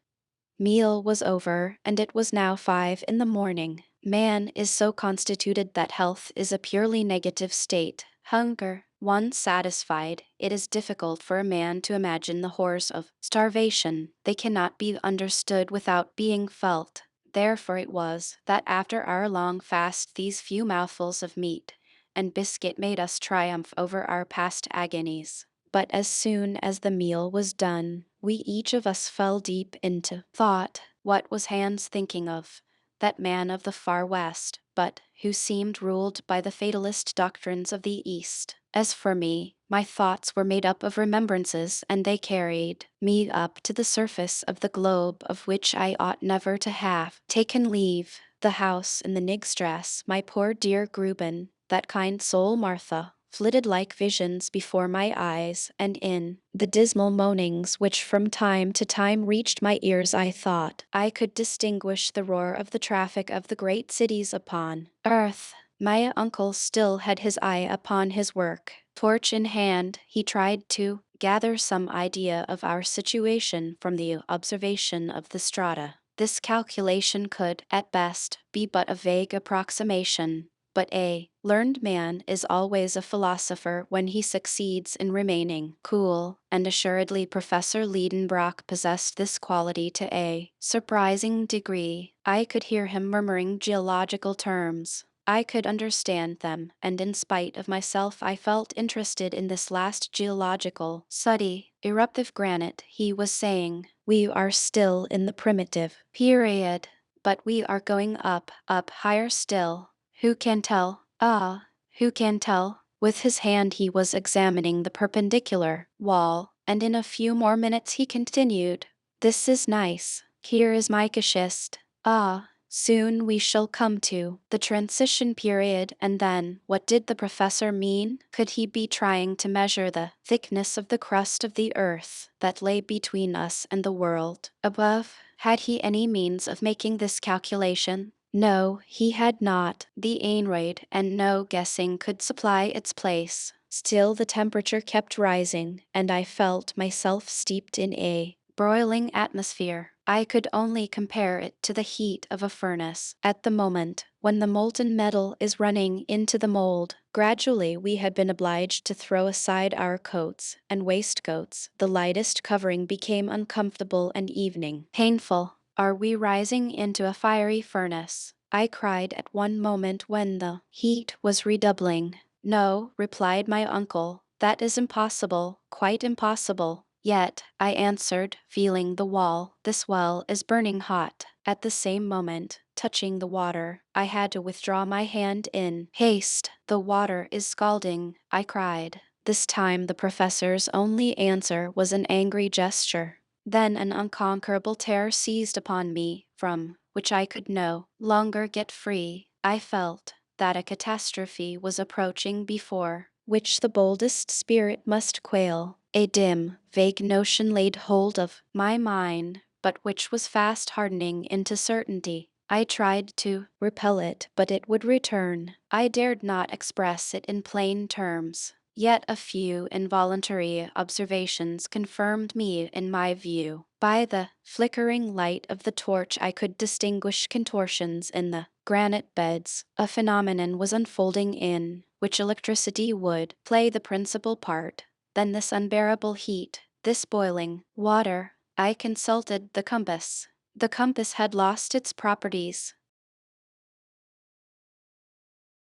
meal was over, and it was now 5 in the morning. Man is so constituted that health is a purely negative state. Hunger once satisfied, it is difficult for a man to imagine the horrors of starvation. They cannot be understood without being felt. Therefore it was that after our long fast these few mouthfuls of meat and biscuit made us triumph over our past agonies. But as soon as the meal was done, we each of us fell deep into thought. What was Hans thinking of? That man of the far west, but who seemed ruled by the fatalist doctrines of the East. As for me, my thoughts were made up of remembrances, and they carried me up to the surface of the globe of which I ought never to have taken leave. The house in the Nigstrasse, my poor dear Gruben, that kind soul Martha, flitted like visions before my eyes, and in the dismal moanings which from time to time reached my ears I thought I could distinguish the roar of the traffic of the great cities upon earth. My uncle still had his eye upon his work. Torch in hand, he tried to gather some idea of our situation from the observation of the strata. This calculation could, at best, be but a vague approximation. But a learned man is always a philosopher when he succeeds in remaining cool, and assuredly Professor Liedenbrock possessed this quality to a surprising degree. I could hear him murmuring geological terms. I could understand them, and in spite of myself I felt interested in this last geological study. Eruptive granite, he was saying. We are still in the primitive period. but we are going up, up higher still. Who can tell? Ah, who can tell? With his hand he was examining the perpendicular wall, and in a few more minutes he continued. This is nice. Here is mica schist. Ah, soon we shall come to the transition period, and then, what did the professor mean? Could he be trying to measure the thickness of the crust of the earth that lay between us and the world above? Had he any means of making this calculation? No, he had not. The aneroid, and no guessing could supply its place. Still the temperature kept rising, and I felt myself steeped in a broiling atmosphere. I could only compare it to the heat of a furnace. At the moment when the molten metal is running into the mold, gradually we had been obliged to throw aside our coats and waistcoats. The lightest covering became uncomfortable and evening painful. Are we rising into a fiery furnace? I cried at one moment when the heat was redoubling. No, replied my uncle, that is impossible, quite impossible. Yet, I answered, feeling the wall, this well is burning hot. At the same moment, touching the water, I had to withdraw my hand in haste. The water is scalding, I cried. This time the professor's only answer was an angry gesture. Then an unconquerable terror seized upon me, from which I could no longer get free. I felt that a catastrophe was approaching before which the boldest spirit must quail. A dim, vague notion laid hold of my mind, but which was fast hardening into certainty. I tried to repel it, but it would return. I dared not express it in plain terms. Yet a few involuntary observations confirmed me in my view. By the flickering light of the torch I could distinguish contortions in the granite beds. A phenomenon was unfolding in which electricity would play the principal part. Then this unbearable heat, this boiling water. I consulted the compass. The compass had lost its properties.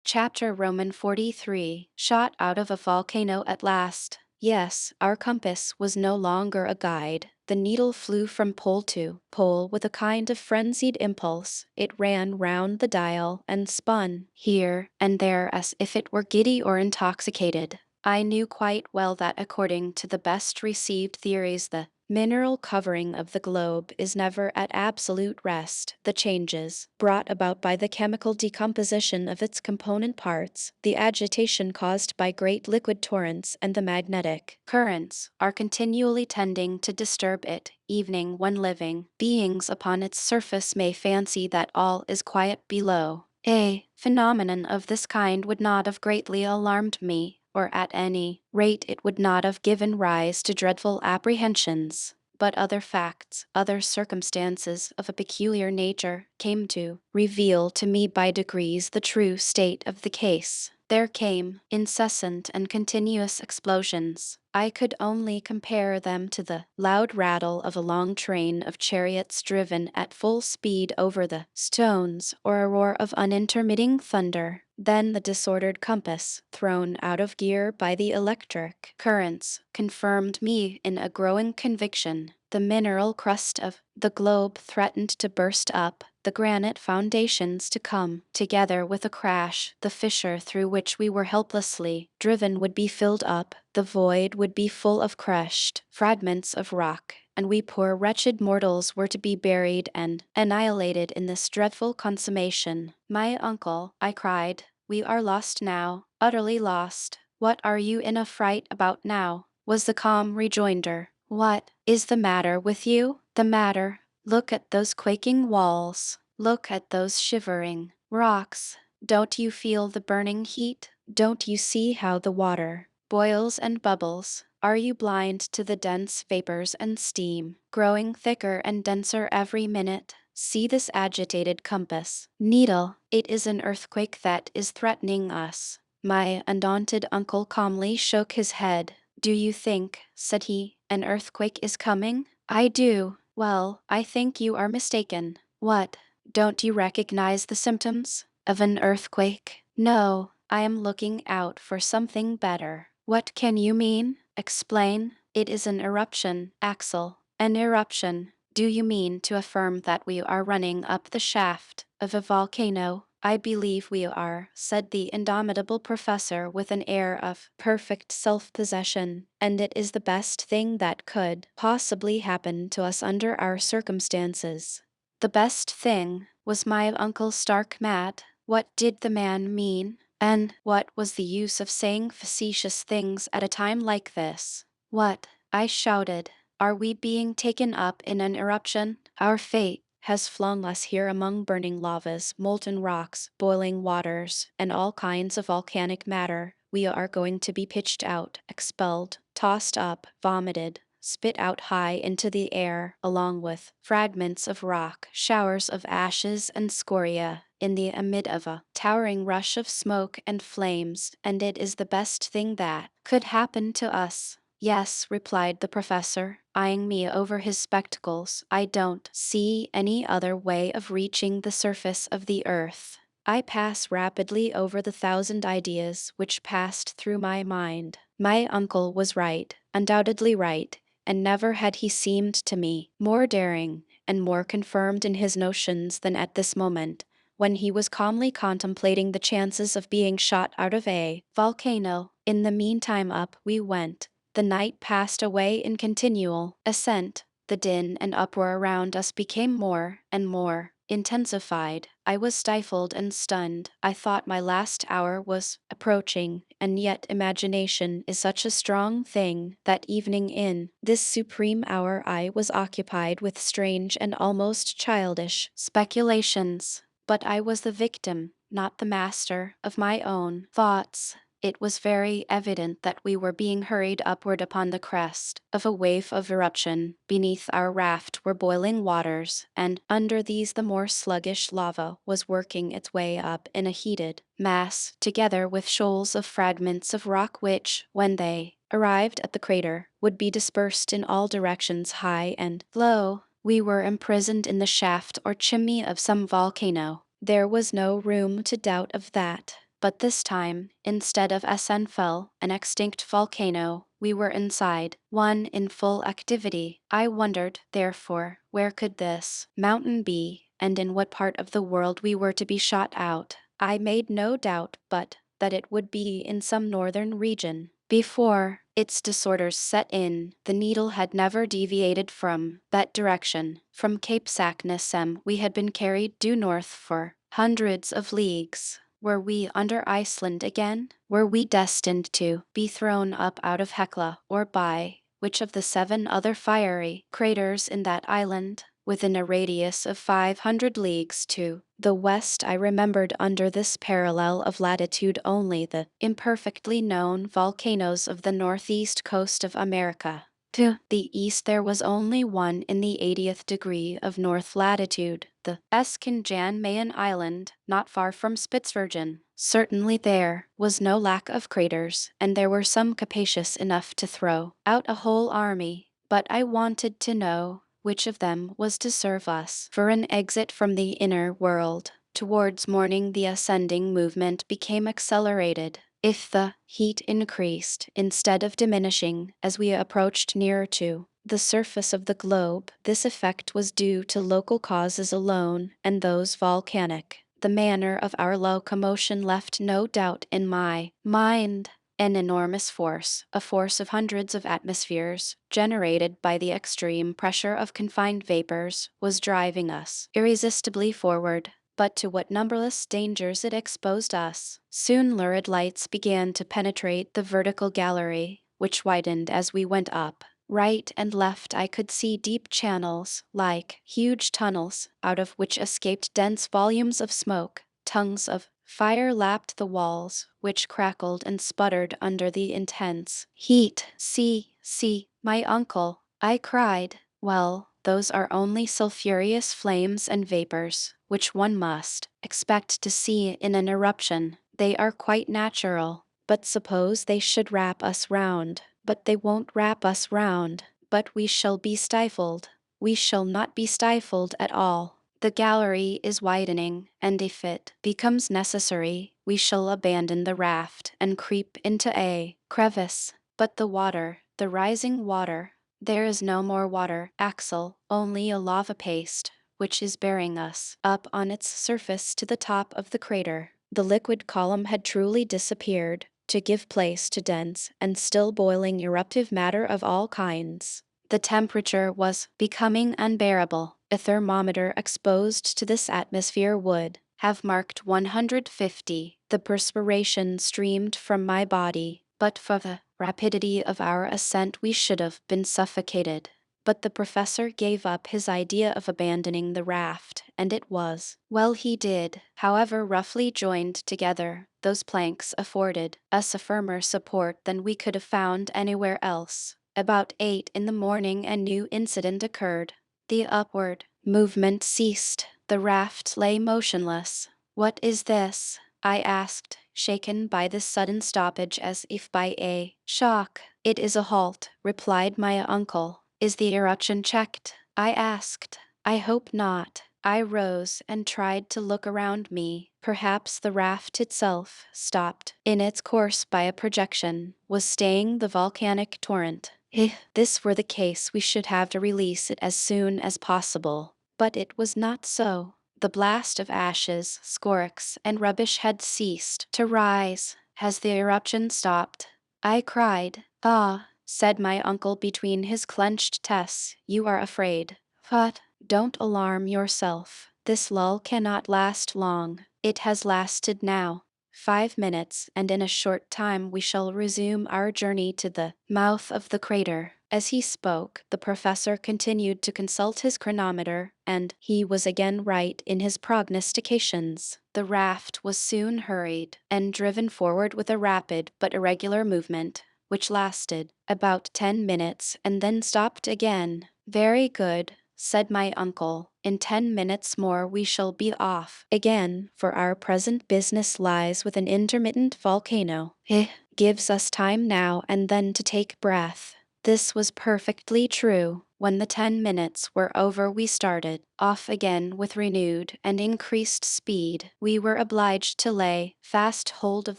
Chapter Roman 43. Shot out of a volcano at last. Yes, our compass was no longer a guide. The needle flew from pole to pole with a kind of frenzied impulse. It ran round the dial and spun here and there as if it were giddy or intoxicated. I knew quite well that according to the best received theories the mineral covering of the globe is never at absolute rest. The changes brought about by the chemical decomposition of its component parts, the agitation caused by great liquid torrents, and the magnetic currents are continually tending to disturb it. Evening when living beings upon its surface may fancy that all is quiet below. A phenomenon of this kind would not have greatly alarmed me, or at any rate it would not have given rise to dreadful apprehensions. But other facts, other circumstances of a peculiar nature, came to reveal to me by degrees the true state of the case. There came incessant and continuous explosions. I could only compare them to the loud rattle of a long train of chariots driven at full speed over the stones, or a roar of unintermitting thunder. Then the disordered compass, thrown out of gear by the electric currents, confirmed me in a growing conviction. The mineral crust of the globe threatened to burst up, the granite foundations to come together with a crash. The fissure through which we were helplessly driven would be filled up, the void would be full of crushed fragments of rock, and we poor wretched mortals were to be buried and annihilated in this dreadful consummation. My uncle, I cried, we are lost now, utterly lost. What are you in a fright about now? Was the calm rejoinder. What is the matter with you? The matter? Look at those quaking walls. Look at those shivering rocks. Don't you feel the burning heat? Don't you see how the water boils and bubbles? Are you blind to the dense vapors and steam, growing thicker and denser every minute? See this agitated compass needle. It is an earthquake that is threatening us. My undaunted uncle calmly shook his head. Do you think, said he, an earthquake is coming? I do. Well, I think you are mistaken. What? Don't you recognize the symptoms of an earthquake? No, I am looking out for something better. What can you mean? Explain. It is an eruption, Axel. An eruption. Do you mean to affirm that we are running up the shaft of a volcano? I believe we are, said the indomitable professor with an air of perfect self-possession, and it is the best thing that could possibly happen to us under our circumstances. The best thing, was my uncle stark mad? What did the man mean? And what was the use of saying facetious things at a time like this? What? I shouted. Are we being taken up in an eruption? Our fate has flung us here among burning lavas, molten rocks, boiling waters, and all kinds of volcanic matter. We are going to be pitched out, expelled, tossed up, vomited, spit out high into the air, along with fragments of rock, showers of ashes and scoria, in the amid of a towering rush of smoke and flames, and it is the best thing that could happen to us. Yes, replied the professor, eyeing me over his spectacles. I don't see any other way of reaching the surface of the earth. I pass rapidly over the thousand ideas which passed through my mind. My uncle was right, undoubtedly right, and never had he seemed to me more daring and more confirmed in his notions than at this moment, when he was calmly contemplating the chances of being shot out of a volcano. In the meantime up we went. The night passed away in continual ascent. The din and uproar around us became more and more intensified. I was stifled and stunned. I thought my last hour was approaching, and yet imagination is such a strong thing that evening in this supreme hour I was occupied with strange and almost childish speculations. But I was the victim, not the master, of my own thoughts. It was very evident that we were being hurried upward upon the crest of a wave of eruption. Beneath our raft were boiling waters, and under these the more sluggish lava was working its way up in a heated mass, together with shoals of fragments of rock which, when they arrived at the crater, would be dispersed in all directions high and low. We were imprisoned in the shaft or chimney of some volcano. There was no room to doubt of that. But this time, instead of Esenfell, an extinct volcano, we were inside, one in full activity. I wondered, therefore, where could this mountain be, and in what part of the world we were to be shot out. I made no doubt but that it would be in some northern region. Before its disorders set in, the needle had never deviated from that direction. From Cape Saknussemm we had been carried due north for hundreds of leagues. Were we under Iceland again? Were we destined to be thrown up out of Hekla, or by which of the 7 other fiery craters in that island? Within a radius of 500 leagues to the west I remembered under this parallel of latitude only the imperfectly known volcanoes of the northeast coast of America. To the east there was only one in the 80th degree of north latitude, the Eskinjan Mayan Island, not far from Spitzbergen. Certainly there was no lack of craters, and there were some capacious enough to throw out a whole army, but I wanted to know which of them was to serve us for an exit from the inner world. Towards morning the ascending movement became accelerated. If the heat increased instead of diminishing as we approached nearer to the surface of the globe, this effect was due to local causes alone, and those volcanic. The manner of our locomotion left no doubt in my mind. An enormous force, a force of hundreds of atmospheres, generated by the extreme pressure of confined vapors, was driving us irresistibly forward. But to what numberless dangers it exposed us. Soon lurid lights began to penetrate the vertical gallery, which widened as we went up. Right and left I could see deep channels, like huge tunnels, out of which escaped dense volumes of smoke. Tongues of fire lapped the walls, which crackled and sputtered under the intense heat. See, my uncle, I cried. Well, those are only sulphurous flames and vapors, which one must expect to see in an eruption. They are quite natural. But suppose they should wrap us round. But they won't wrap us round. But we shall be stifled. We shall not be stifled at all. The gallery is widening, and if it becomes necessary, we shall abandon the raft and creep into a crevice. But the water, the rising water, There is no more water, Axel, only a lava paste, which is bearing us up on its surface to the top of the crater. The liquid column had truly disappeared, to give place to dense and still boiling eruptive matter of all kinds. The temperature was becoming unbearable. A thermometer exposed to this atmosphere would have marked 150. The perspiration streamed from my body, but for the rapidity of our ascent we should have been suffocated. But the professor gave up his idea of abandoning the raft, and it was well he did. However roughly joined together, those planks afforded us a firmer support than we could have found anywhere else. About 8 in the morning a new incident occurred. The upward movement ceased. The raft lay motionless. "What is this?" I asked, shaken by this sudden stoppage as if by a shock. "It is a halt," replied my uncle. "Is the eruption checked?" I asked. "I hope not." I rose and tried to look around me. Perhaps the raft itself, stopped in its course by a projection, was staying the volcanic torrent. If this were the case, we should have to release it as soon as possible. But it was not so. The blast of ashes, scoryx, and rubbish had ceased to rise. Has the eruption stopped? I cried. "Ah," said my uncle between his clenched teeth, "you are afraid. But don't alarm yourself. This lull cannot last long. It has lasted now 5 minutes, and in a short time we shall resume our journey to the mouth of the crater." As he spoke, the professor continued to consult his chronometer, and he was again right in his prognostications. The raft was soon hurried and driven forward with a rapid but irregular movement, which lasted about 10 minutes and then stopped again. "Very good," said my uncle. "In 10 minutes more we shall be off again, for our present business lies with an intermittent volcano. It gives us time now and then to take breath." This was perfectly true. When the 10 minutes were over we started off again with renewed and increased speed. We were obliged to lay fast hold of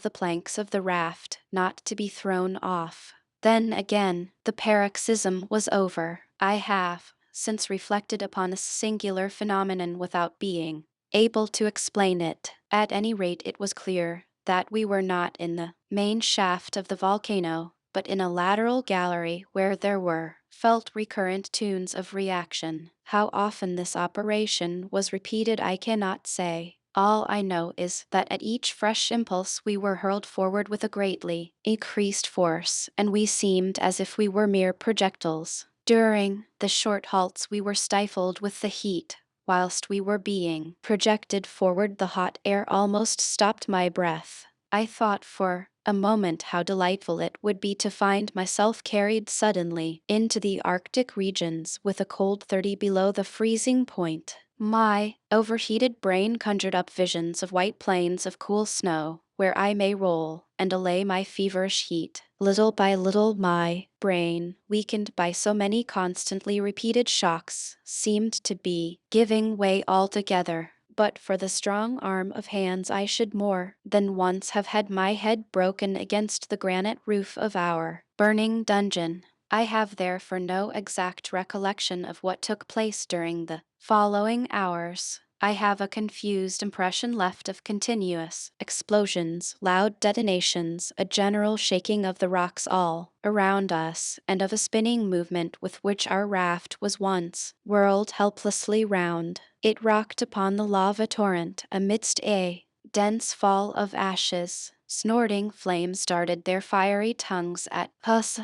the planks of the raft, not to be thrown off. Then again, the paroxysm was over. I have since reflected upon this singular phenomenon without being able to explain it. At any rate, it was clear that we were not in the main shaft of the volcano, but in a lateral gallery where there were felt recurrent tunes of reaction. How often this operation was repeated I cannot say. All I know is that at each fresh impulse we were hurled forward with a greatly increased force, and we seemed as if we were mere projectiles. During the short halts we were stifled with the heat. Whilst we were being projected forward, the hot air almost stopped my breath. I thought for a moment how delightful it would be to find myself carried suddenly into the Arctic regions with a cold 30 below the freezing point. My overheated brain conjured up visions of white plains of cool snow, where I may roll and allay my feverish heat. Little by little my brain, weakened by so many constantly repeated shocks, seemed to be giving way altogether. But for the strong arm of hands I should more than once have had my head broken against the granite roof of our burning dungeon. I have therefore no exact recollection of what took place during the following hours. I have a confused impression left of continuous explosions, loud detonations, a general shaking of the rocks all around us, and of a spinning movement with which our raft was once whirled helplessly round. It rocked upon the lava torrent amidst a dense fall of ashes. Snorting flames darted their fiery tongues at us.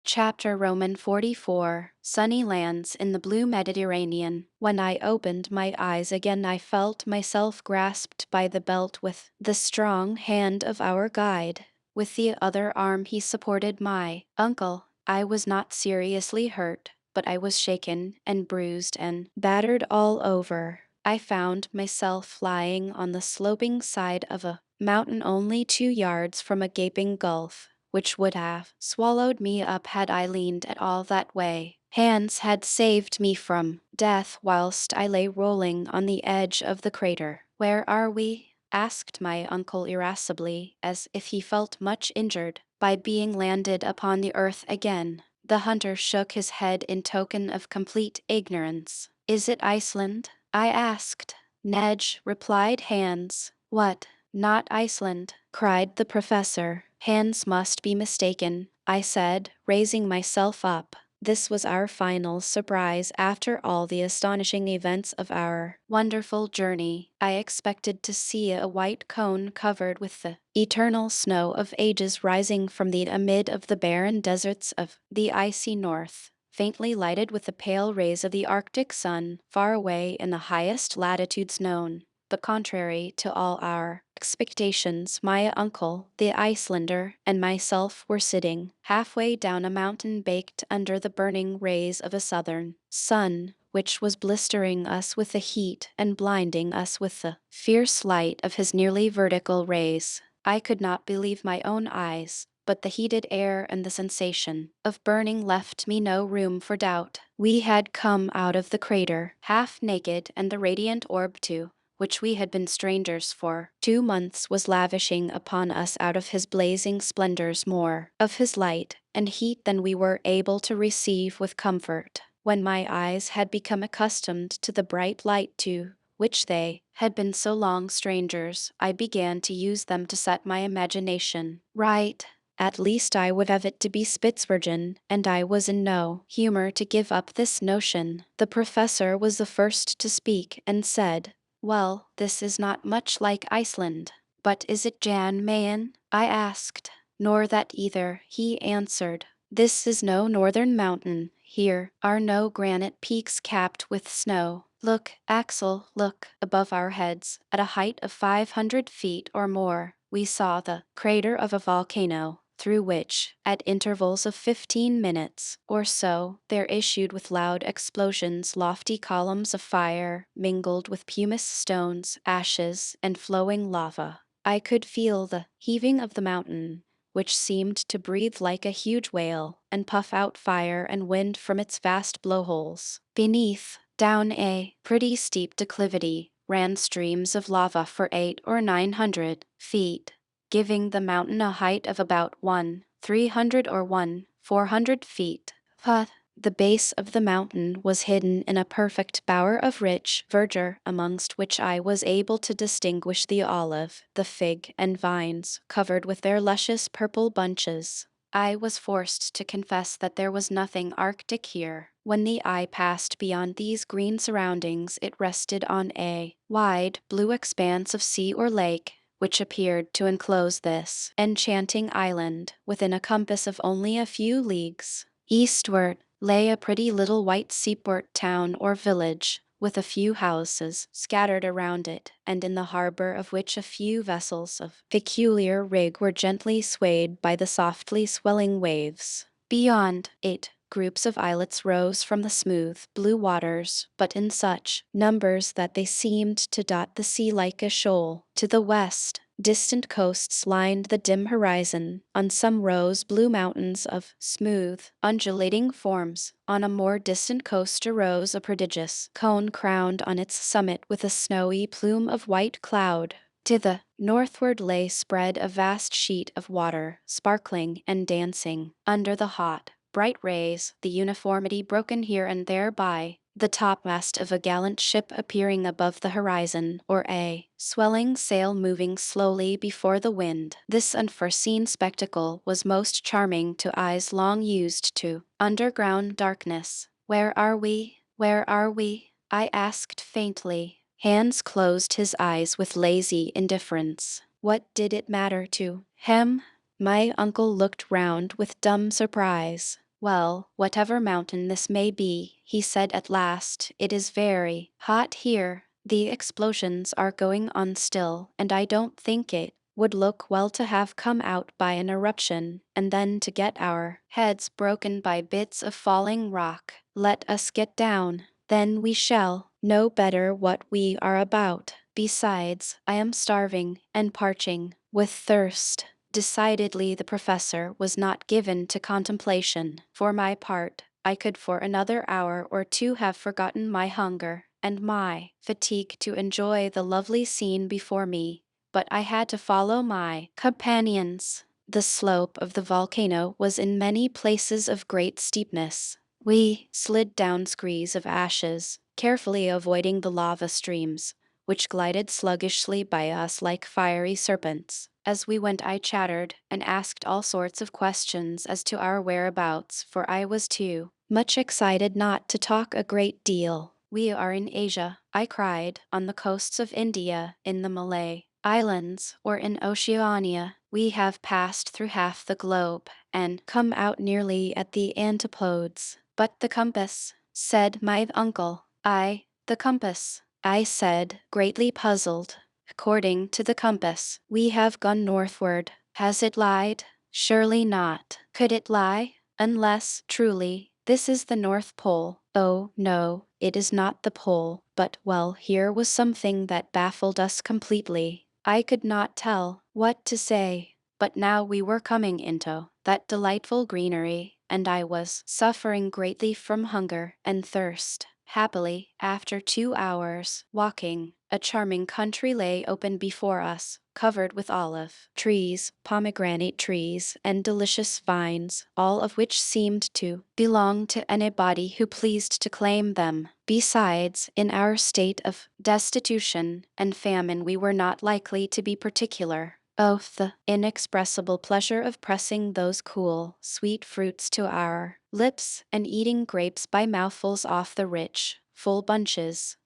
Chapter Roman 44. Sunny lands in the blue Mediterranean. When I opened my eyes again I felt myself grasped by the belt with the strong hand of our guide. With the other arm he supported my uncle. I was not seriously hurt, but I was shaken and bruised and battered all over. I found myself lying on the sloping side of a mountain only 2 yards from a gaping gulf, which would have swallowed me up had I leaned at all that way. Hands had saved me from death whilst I lay rolling on the edge of the crater. "Where are we?" asked my uncle irascibly, as if he felt much injured by being landed upon the earth again. The hunter shook his head in token of complete ignorance. Is it Iceland? I asked. Nedge, replied Hans. What? Not Iceland, cried the professor. Hans must be mistaken, I said, raising myself up. This was our final surprise after all the astonishing events of our wonderful journey. I expected to see a white cone covered with the eternal snow of ages rising from the amid of the barren deserts of the icy north, faintly lighted with the pale rays of the Arctic sun, far away in the highest latitudes known. But contrary to all our expectations, my uncle, the Icelander, and myself were sitting halfway down a mountain baked under the burning rays of a southern sun, which was blistering us with the heat and blinding us with the fierce light of his nearly vertical rays. I could not believe my own eyes, but the heated air and the sensation of burning left me no room for doubt. We had come out of the crater, half naked, and the radiant orb too, which we had been strangers for 2 months, was lavishing upon us out of his blazing splendors more of his light and heat than we were able to receive with comfort. When my eyes had become accustomed to the bright light to which they had been so long strangers, I began to use them to set my imagination right. At least I would have it to be Spitzbergen, and I was in no humor to give up this notion. The professor was the first to speak and said, well, this is not much like Iceland. But is it Jan Mayen? I asked. Nor that either, he answered. This is no northern mountain. Here are no granite peaks capped with snow. Look, Axel, look, above our heads, at a height of 500 feet or more, we saw the crater of a volcano, through which, at intervals of 15 minutes or so, there issued with loud explosions lofty columns of fire, mingled with pumice stones, ashes, and flowing lava. I could feel the heaving of the mountain, which seemed to breathe like a huge whale, and puff out fire and wind from its vast blowholes. Beneath, down a pretty steep declivity, ran streams of lava for 800 or 900 feet, giving the mountain a height of about 1,300 or 1,400 feet. But the base of the mountain was hidden in a perfect bower of rich verdure, amongst which I was able to distinguish the olive, the fig, and vines, covered with their luscious purple bunches. I was forced to confess that there was nothing Arctic here. When the eye passed beyond these green surroundings, it rested on a wide, blue expanse of sea or lake, which appeared to enclose this enchanting island within a compass of only a few leagues. Eastward lay a pretty little white seaport town or village, with a few houses scattered around it, and in the harbor of which a few vessels of peculiar rig were gently swayed by the softly swelling waves. Beyond it, groups of islets rose from the smooth, blue waters, but in such numbers that they seemed to dot the sea like a shoal. To the west, distant coasts lined the dim horizon. On some rose blue mountains of smooth, undulating forms. On a more distant coast arose a prodigious cone crowned on its summit with a snowy plume of white cloud. To the northward lay spread a vast sheet of water, sparkling and dancing under the hot, bright rays, the uniformity broken here and there by the topmast of a gallant ship appearing above the horizon, or a swelling sail moving slowly before the wind. This unforeseen spectacle was most charming to eyes long used to underground darkness. Where are we? Where are we? I asked faintly. Hans closed his eyes with lazy indifference. What did it matter to him? My uncle looked round with dumb surprise. Well, whatever mountain this may be, he said at last, it is very hot here. The explosions are going on still, and I don't think it would look well to have come out by an eruption, and then to get our heads broken by bits of falling rock. Let us get down. Then we shall know better what we are about. Besides, I am starving and parching with thirst. Decidedly, the professor was not given to contemplation. For my part, I could for another hour or two have forgotten my hunger and my fatigue to enjoy the lovely scene before me. but I had to follow my companions. The slope of the volcano was in many places of great steepness. We slid down screes of ashes, carefully avoiding the lava streams, which glided sluggishly by us like fiery serpents. As we went, I chattered and asked all sorts of questions as to our whereabouts, for I was too much excited not to talk a great deal. We are in Asia, I cried, on the coasts of India, in the Malay Islands, or in Oceania. We have passed through half the globe and come out nearly at the antipodes. But the compass, said my uncle. The compass, I said, greatly puzzled. According to the compass, we have gone northward. Has it lied? Surely not. Could it lie? Unless, truly, this is the North Pole. Oh, no, it is not the pole. But, well, here was something that baffled us completely. I could not tell what to say. But now we were coming into that delightful greenery, and I was suffering greatly from hunger and thirst. Happily, after 2 hours walking, a charming country lay open before us, covered with olive trees, pomegranate trees, and delicious vines, all of which seemed to belong to anybody who pleased to claim them. Besides, in our state of destitution and famine, we were not likely to be particular. Oh, the inexpressible pleasure of pressing those cool, sweet fruits to our lips and eating grapes by mouthfuls off the rich, full bunches.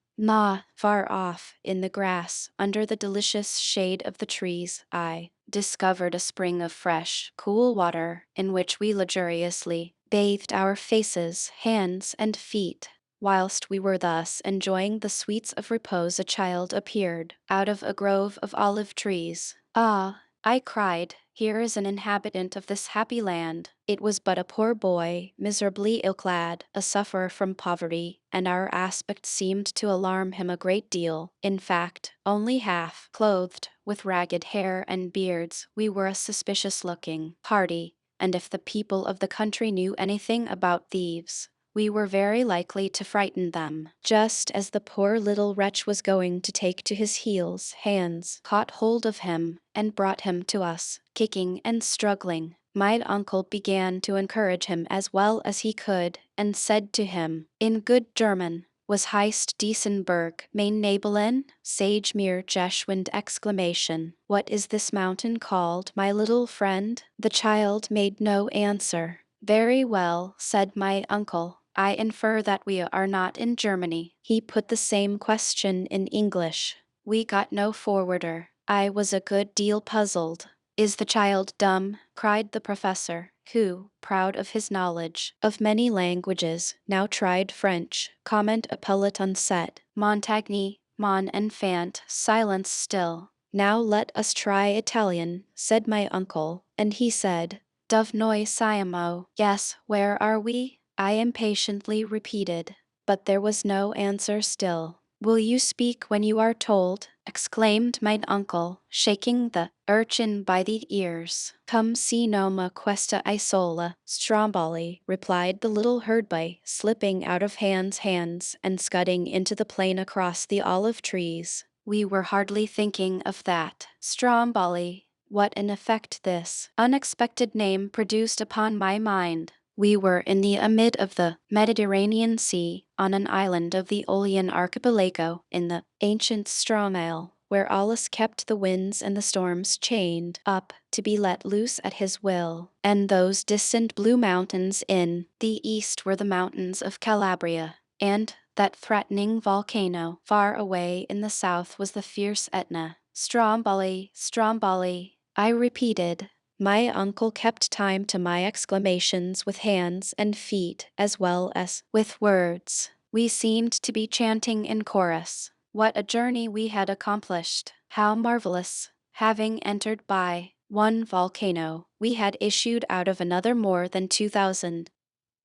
Far off, in the grass, under the delicious shade of the trees, I discovered a spring of fresh, cool water, in which we luxuriously bathed our faces, hands, and feet. Whilst we were thus enjoying the sweets of repose, a child appeared out of a grove of olive trees. Ah, I cried, here is an inhabitant of this happy land. It was but a poor boy, miserably ill-clad, a sufferer from poverty, and our aspect seemed to alarm him a great deal. In fact, only half clothed, with ragged hair and beards, we were a suspicious-looking party, and if the people of the country knew anything about thieves, we were very likely to frighten them. Just as the poor little wretch was going to take to his heels, hands caught hold of him and brought him to us, kicking and struggling. My uncle began to encourage him as well as he could, and said to him, in good German, was heißt diesen Berg mein Nebelin? Sage mir Jeschwind exclamation. What is this mountain called, my little friend? The child made no answer. Very well, said my uncle. I infer that we are not in Germany. He put the same question in English. We got no forwarder. I was a good deal puzzled. Is the child dumb? Cried the professor, who, proud of his knowledge of many languages, now tried French. Comment appellet unset. Montagny, Mon enfant, silence still. Now let us try Italian, said my uncle, and he said, Dove noi siamo. Yes, where are we? I impatiently repeated, but there was no answer still. Will you speak when you are told? Exclaimed my uncle, shaking the urchin by the ears. Come si noma questa isola, Stromboli, replied the little herdboy, slipping out of Han's hands and scudding into the plain across the olive trees. We were hardly thinking of that. Stromboli. What an effect this unexpected name produced upon my mind. We were in the amid of the Mediterranean Sea, on an island of the Aeolian archipelago, in the ancient Stromae, where Aulus kept the winds and the storms chained up to be let loose at his will. And those distant blue mountains in the east were the mountains of Calabria, and that threatening volcano far away in the south was the fierce Etna. Stromboli, Stromboli, I repeated. My uncle kept time to my exclamations with hands and feet as well as with words. We seemed to be chanting in chorus. What a journey we had accomplished! How marvelous! Having entered by one volcano, we had issued out of another more than 2,000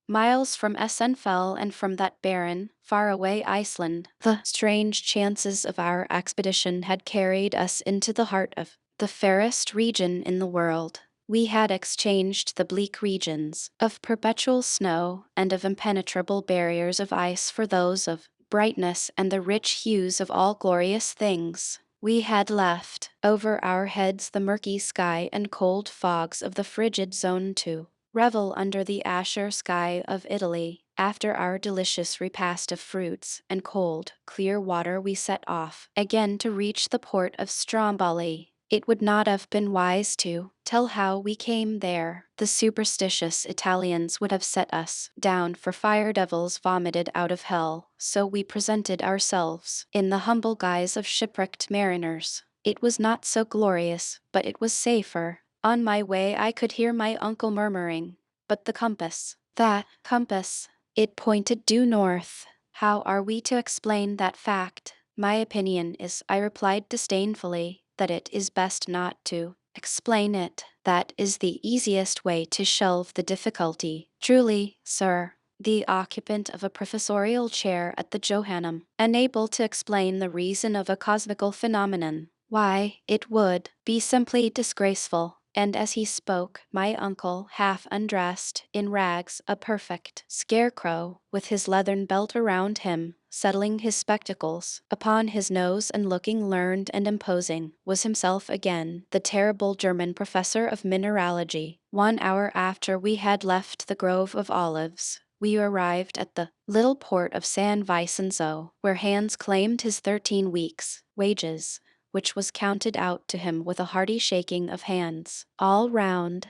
miles from Essenfell and from that barren, far-away Iceland. The strange chances of our expedition had carried us into the heart of the fairest region in the world. We had exchanged the bleak regions of perpetual snow and of impenetrable barriers of ice for those of brightness and the rich hues of all glorious things. We had left over our heads the murky sky and cold fogs of the frigid zone to revel under the azure sky of Italy. After our delicious repast of fruits and cold, clear water, we set off again to reach the port of Stromboli. It would not have been wise to tell how we came there. The superstitious Italians would have set us down for fire devils vomited out of hell, so we presented ourselves in the humble guise of shipwrecked mariners. It was not so glorious, but it was safer. On my way I could hear my uncle murmuring, "But the compass, that compass, it pointed due north. How are we to explain that fact?" "My opinion is," I replied disdainfully, "that it is best not to explain it. That is the easiest way to shelve the difficulty." "Truly, sir," the occupant of a professorial chair at the Johannum, unable to explain the reason of a cosmical phenomenon, "why, it would be simply disgraceful." And as he spoke, my uncle, half undressed, in rags, a perfect scarecrow, with his leathern belt around him, settling his spectacles upon his nose and looking learned and imposing, was himself again, the terrible German professor of mineralogy. 1 hour after we had left the grove of olives, we arrived at the little port of San Vincenzo, where Hans claimed his 13 weeks' wages, which was counted out to him with a hearty shaking of hands, all round.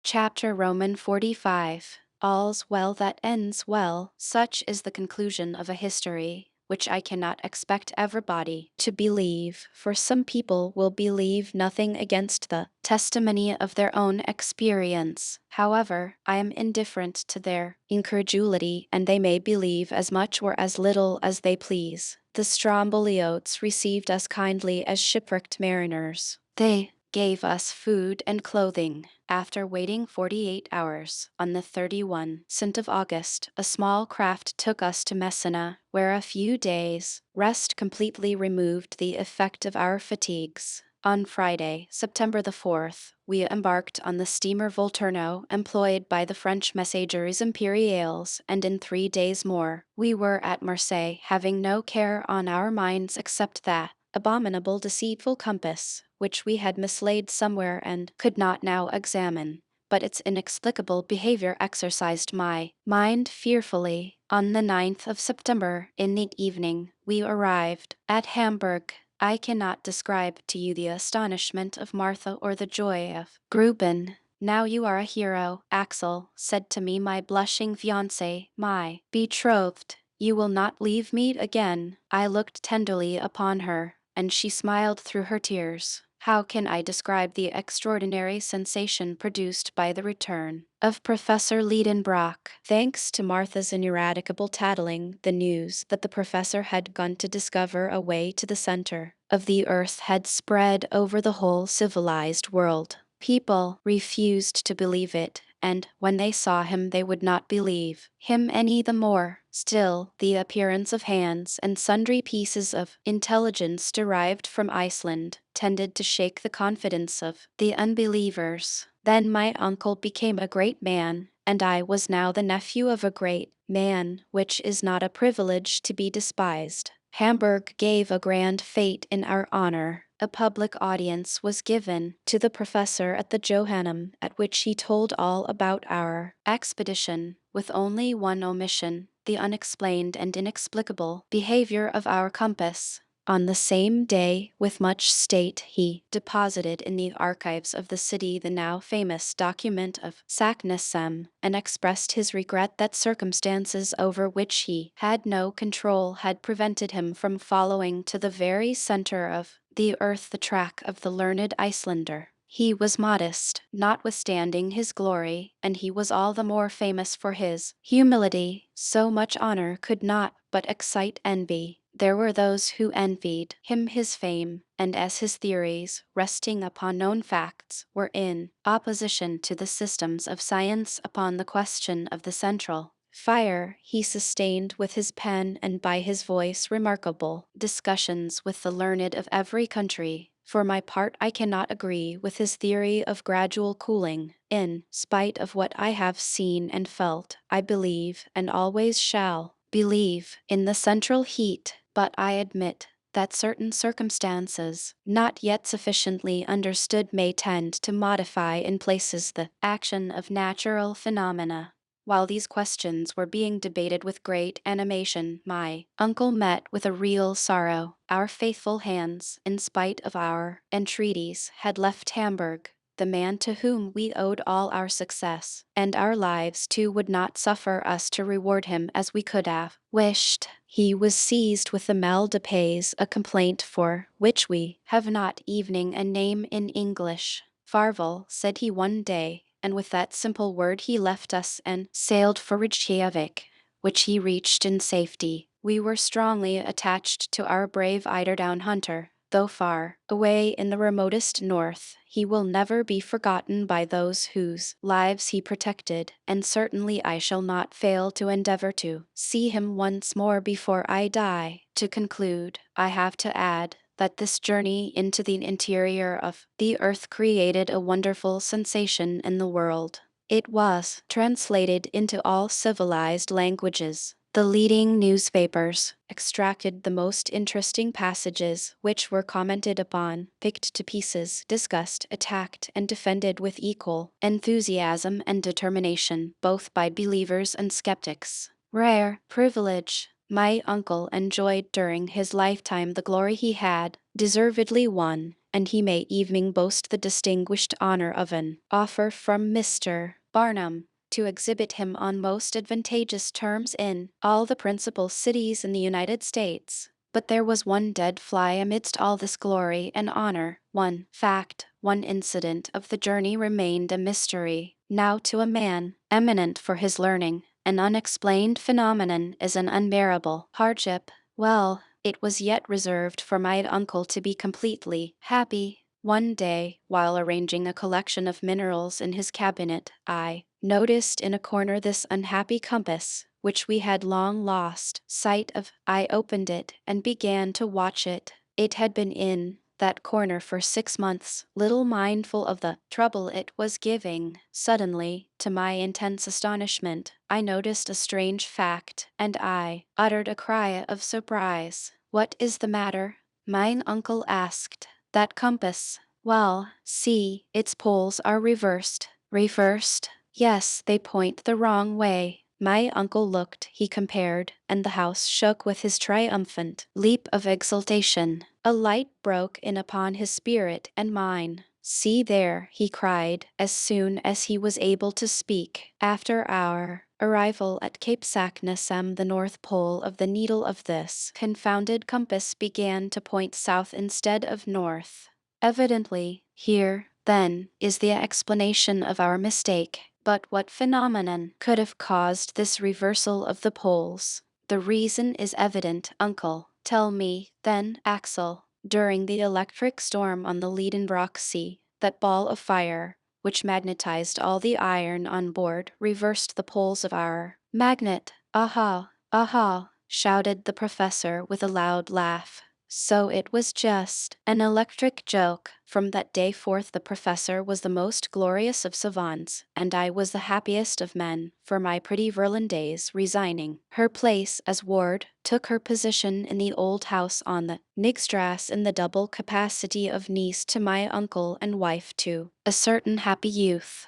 Chapter Roman 45. All's well that ends well. Such is the conclusion of a history, which I cannot expect everybody to believe, for some people will believe nothing against the testimony of their own experience. However, I am indifferent to their incredulity, and they may believe as much or as little as they please. The Stromboliotes received us kindly as shipwrecked mariners. They gave us food and clothing. After waiting 48 hours, on the 31st of August, a small craft took us to Messina, where a few days' rest completely removed the effect of our fatigues. On Friday, September the 4th, we embarked on the steamer Volturno, employed by the French Messageries Impériales, and in 3 days more, we were at Marseille, having no care on our minds except that abominable deceitful compass, which we had mislaid somewhere and could not now examine. But its inexplicable behavior exercised my mind fearfully. On the 9th of September, in the evening, we arrived at Hamburg. I cannot describe to you the astonishment of Martha or the joy of Gruben. "Now you are a hero, Axel," said to me my blushing fiancé, my betrothed. "You will not leave me again." I looked tenderly upon her, and she smiled through her tears. How can I describe the extraordinary sensation produced by the return of Professor Liedenbrock? Thanks to Martha's ineradicable tattling, the news that the professor had gone to discover a way to the center of the earth had spread over the whole civilized world. People refused to believe it, and when they saw him they would not believe him any the more. Still, the appearance of Hans and sundry pieces of intelligence derived from Iceland tended to shake the confidence of the unbelievers. Then my uncle became a great man, and I was now the nephew of a great man, which is not a privilege to be despised. Hamburg gave a grand fete in our honor. A public audience was given to the professor at the Johannum, at which he told all about our expedition, with only one omission: the unexplained and inexplicable behavior of our compass. On the same day, with much state, he deposited in the archives of the city the now famous document of Saknussemm, and expressed his regret that circumstances over which he had no control had prevented him from following to the very center of the earth the track of the learned Icelander. He was modest, notwithstanding his glory, and he was all the more famous for his humility. So much honor could not but excite envy. There were those who envied him his fame, and as his theories, resting upon known facts, were in opposition to the systems of science upon the question of the central fire, he sustained with his pen and by his voice remarkable discussions with the learned of every country. For my part, I cannot agree with his theory of gradual cooling. In spite of what I have seen and felt, I believe, and always shall believe, in the central heat. but I admit that certain circumstances, not yet sufficiently understood, may tend to modify in places the action of natural phenomena. While these questions were being debated with great animation, my uncle met with a real sorrow. Our faithful hands, in spite of our entreaties, had left Hamburg. The man to whom we owed all our success, and our lives too, would not suffer us to reward him as we could have wished. He was seized with the mal de pays, a complaint for which we have not even a name in English. Farvel, said he one day, and with that simple word he left us and sailed for Reykjavik, which he reached in safety. We were strongly attached to our brave eiderdown hunter. Though far away in the remotest north, he will never be forgotten by those whose lives he protected, and certainly I shall not fail to endeavor to see him once more before I die. To conclude, I have to add that this journey into the interior of the earth created a wonderful sensation in the world. It was translated into all civilized languages. The leading newspapers extracted the most interesting passages, which were commented upon, picked to pieces, discussed, attacked, and defended with equal enthusiasm and determination, both by believers and skeptics. Rare privilege. My uncle enjoyed during his lifetime the glory he had deservedly won, and he may even boast the distinguished honor of an offer from Mr. Barnum to exhibit him on most advantageous terms in all the principal cities in the United States. But there was one dead fly amidst all this glory and honor. One fact, one incident of the journey remained a mystery. Now, to a man eminent for his learning, an unexplained phenomenon is an unbearable hardship. Well, it was yet reserved for my uncle to be completely happy. One day, while arranging a collection of minerals in his cabinet, I noticed in a corner this unhappy compass, which we had long lost sight of. I opened it and began to watch it. It had been in that corner for 6 months, little mindful of the trouble it was giving. Suddenly, to my intense astonishment, I noticed a strange fact, and I uttered a cry of surprise. "What is the matter?" Mine uncle asked. "That compass. Well, see, its poles are reversed." Reversed? Yes, they point the wrong way. My uncle looked, he compared, and the house shook with his triumphant leap of exultation. A light broke in upon his spirit and mine. "See there," he cried, as soon as he was able to speak. "After our arrival at Cape Saknussemm, the north pole of the needle of this confounded compass began to point south instead of north. Evidently, here, then, is the explanation of our mistake. But what phenomenon could have caused this reversal of the poles? The reason is evident, uncle. Tell me, then, Axel. During the electric storm on the Liedenbrock Sea, that ball of fire, which magnetized all the iron on board, reversed the poles of our magnet. Aha, aha, shouted the professor with a loud laugh. So it was just an electric joke. From that day forth the professor was the most glorious of savants, and I was the happiest of men, for my pretty Virlandaise, resigning her place as ward, took her position in the old house on the Nigstrasse in the double capacity of niece to my uncle and wife to a certain happy youth.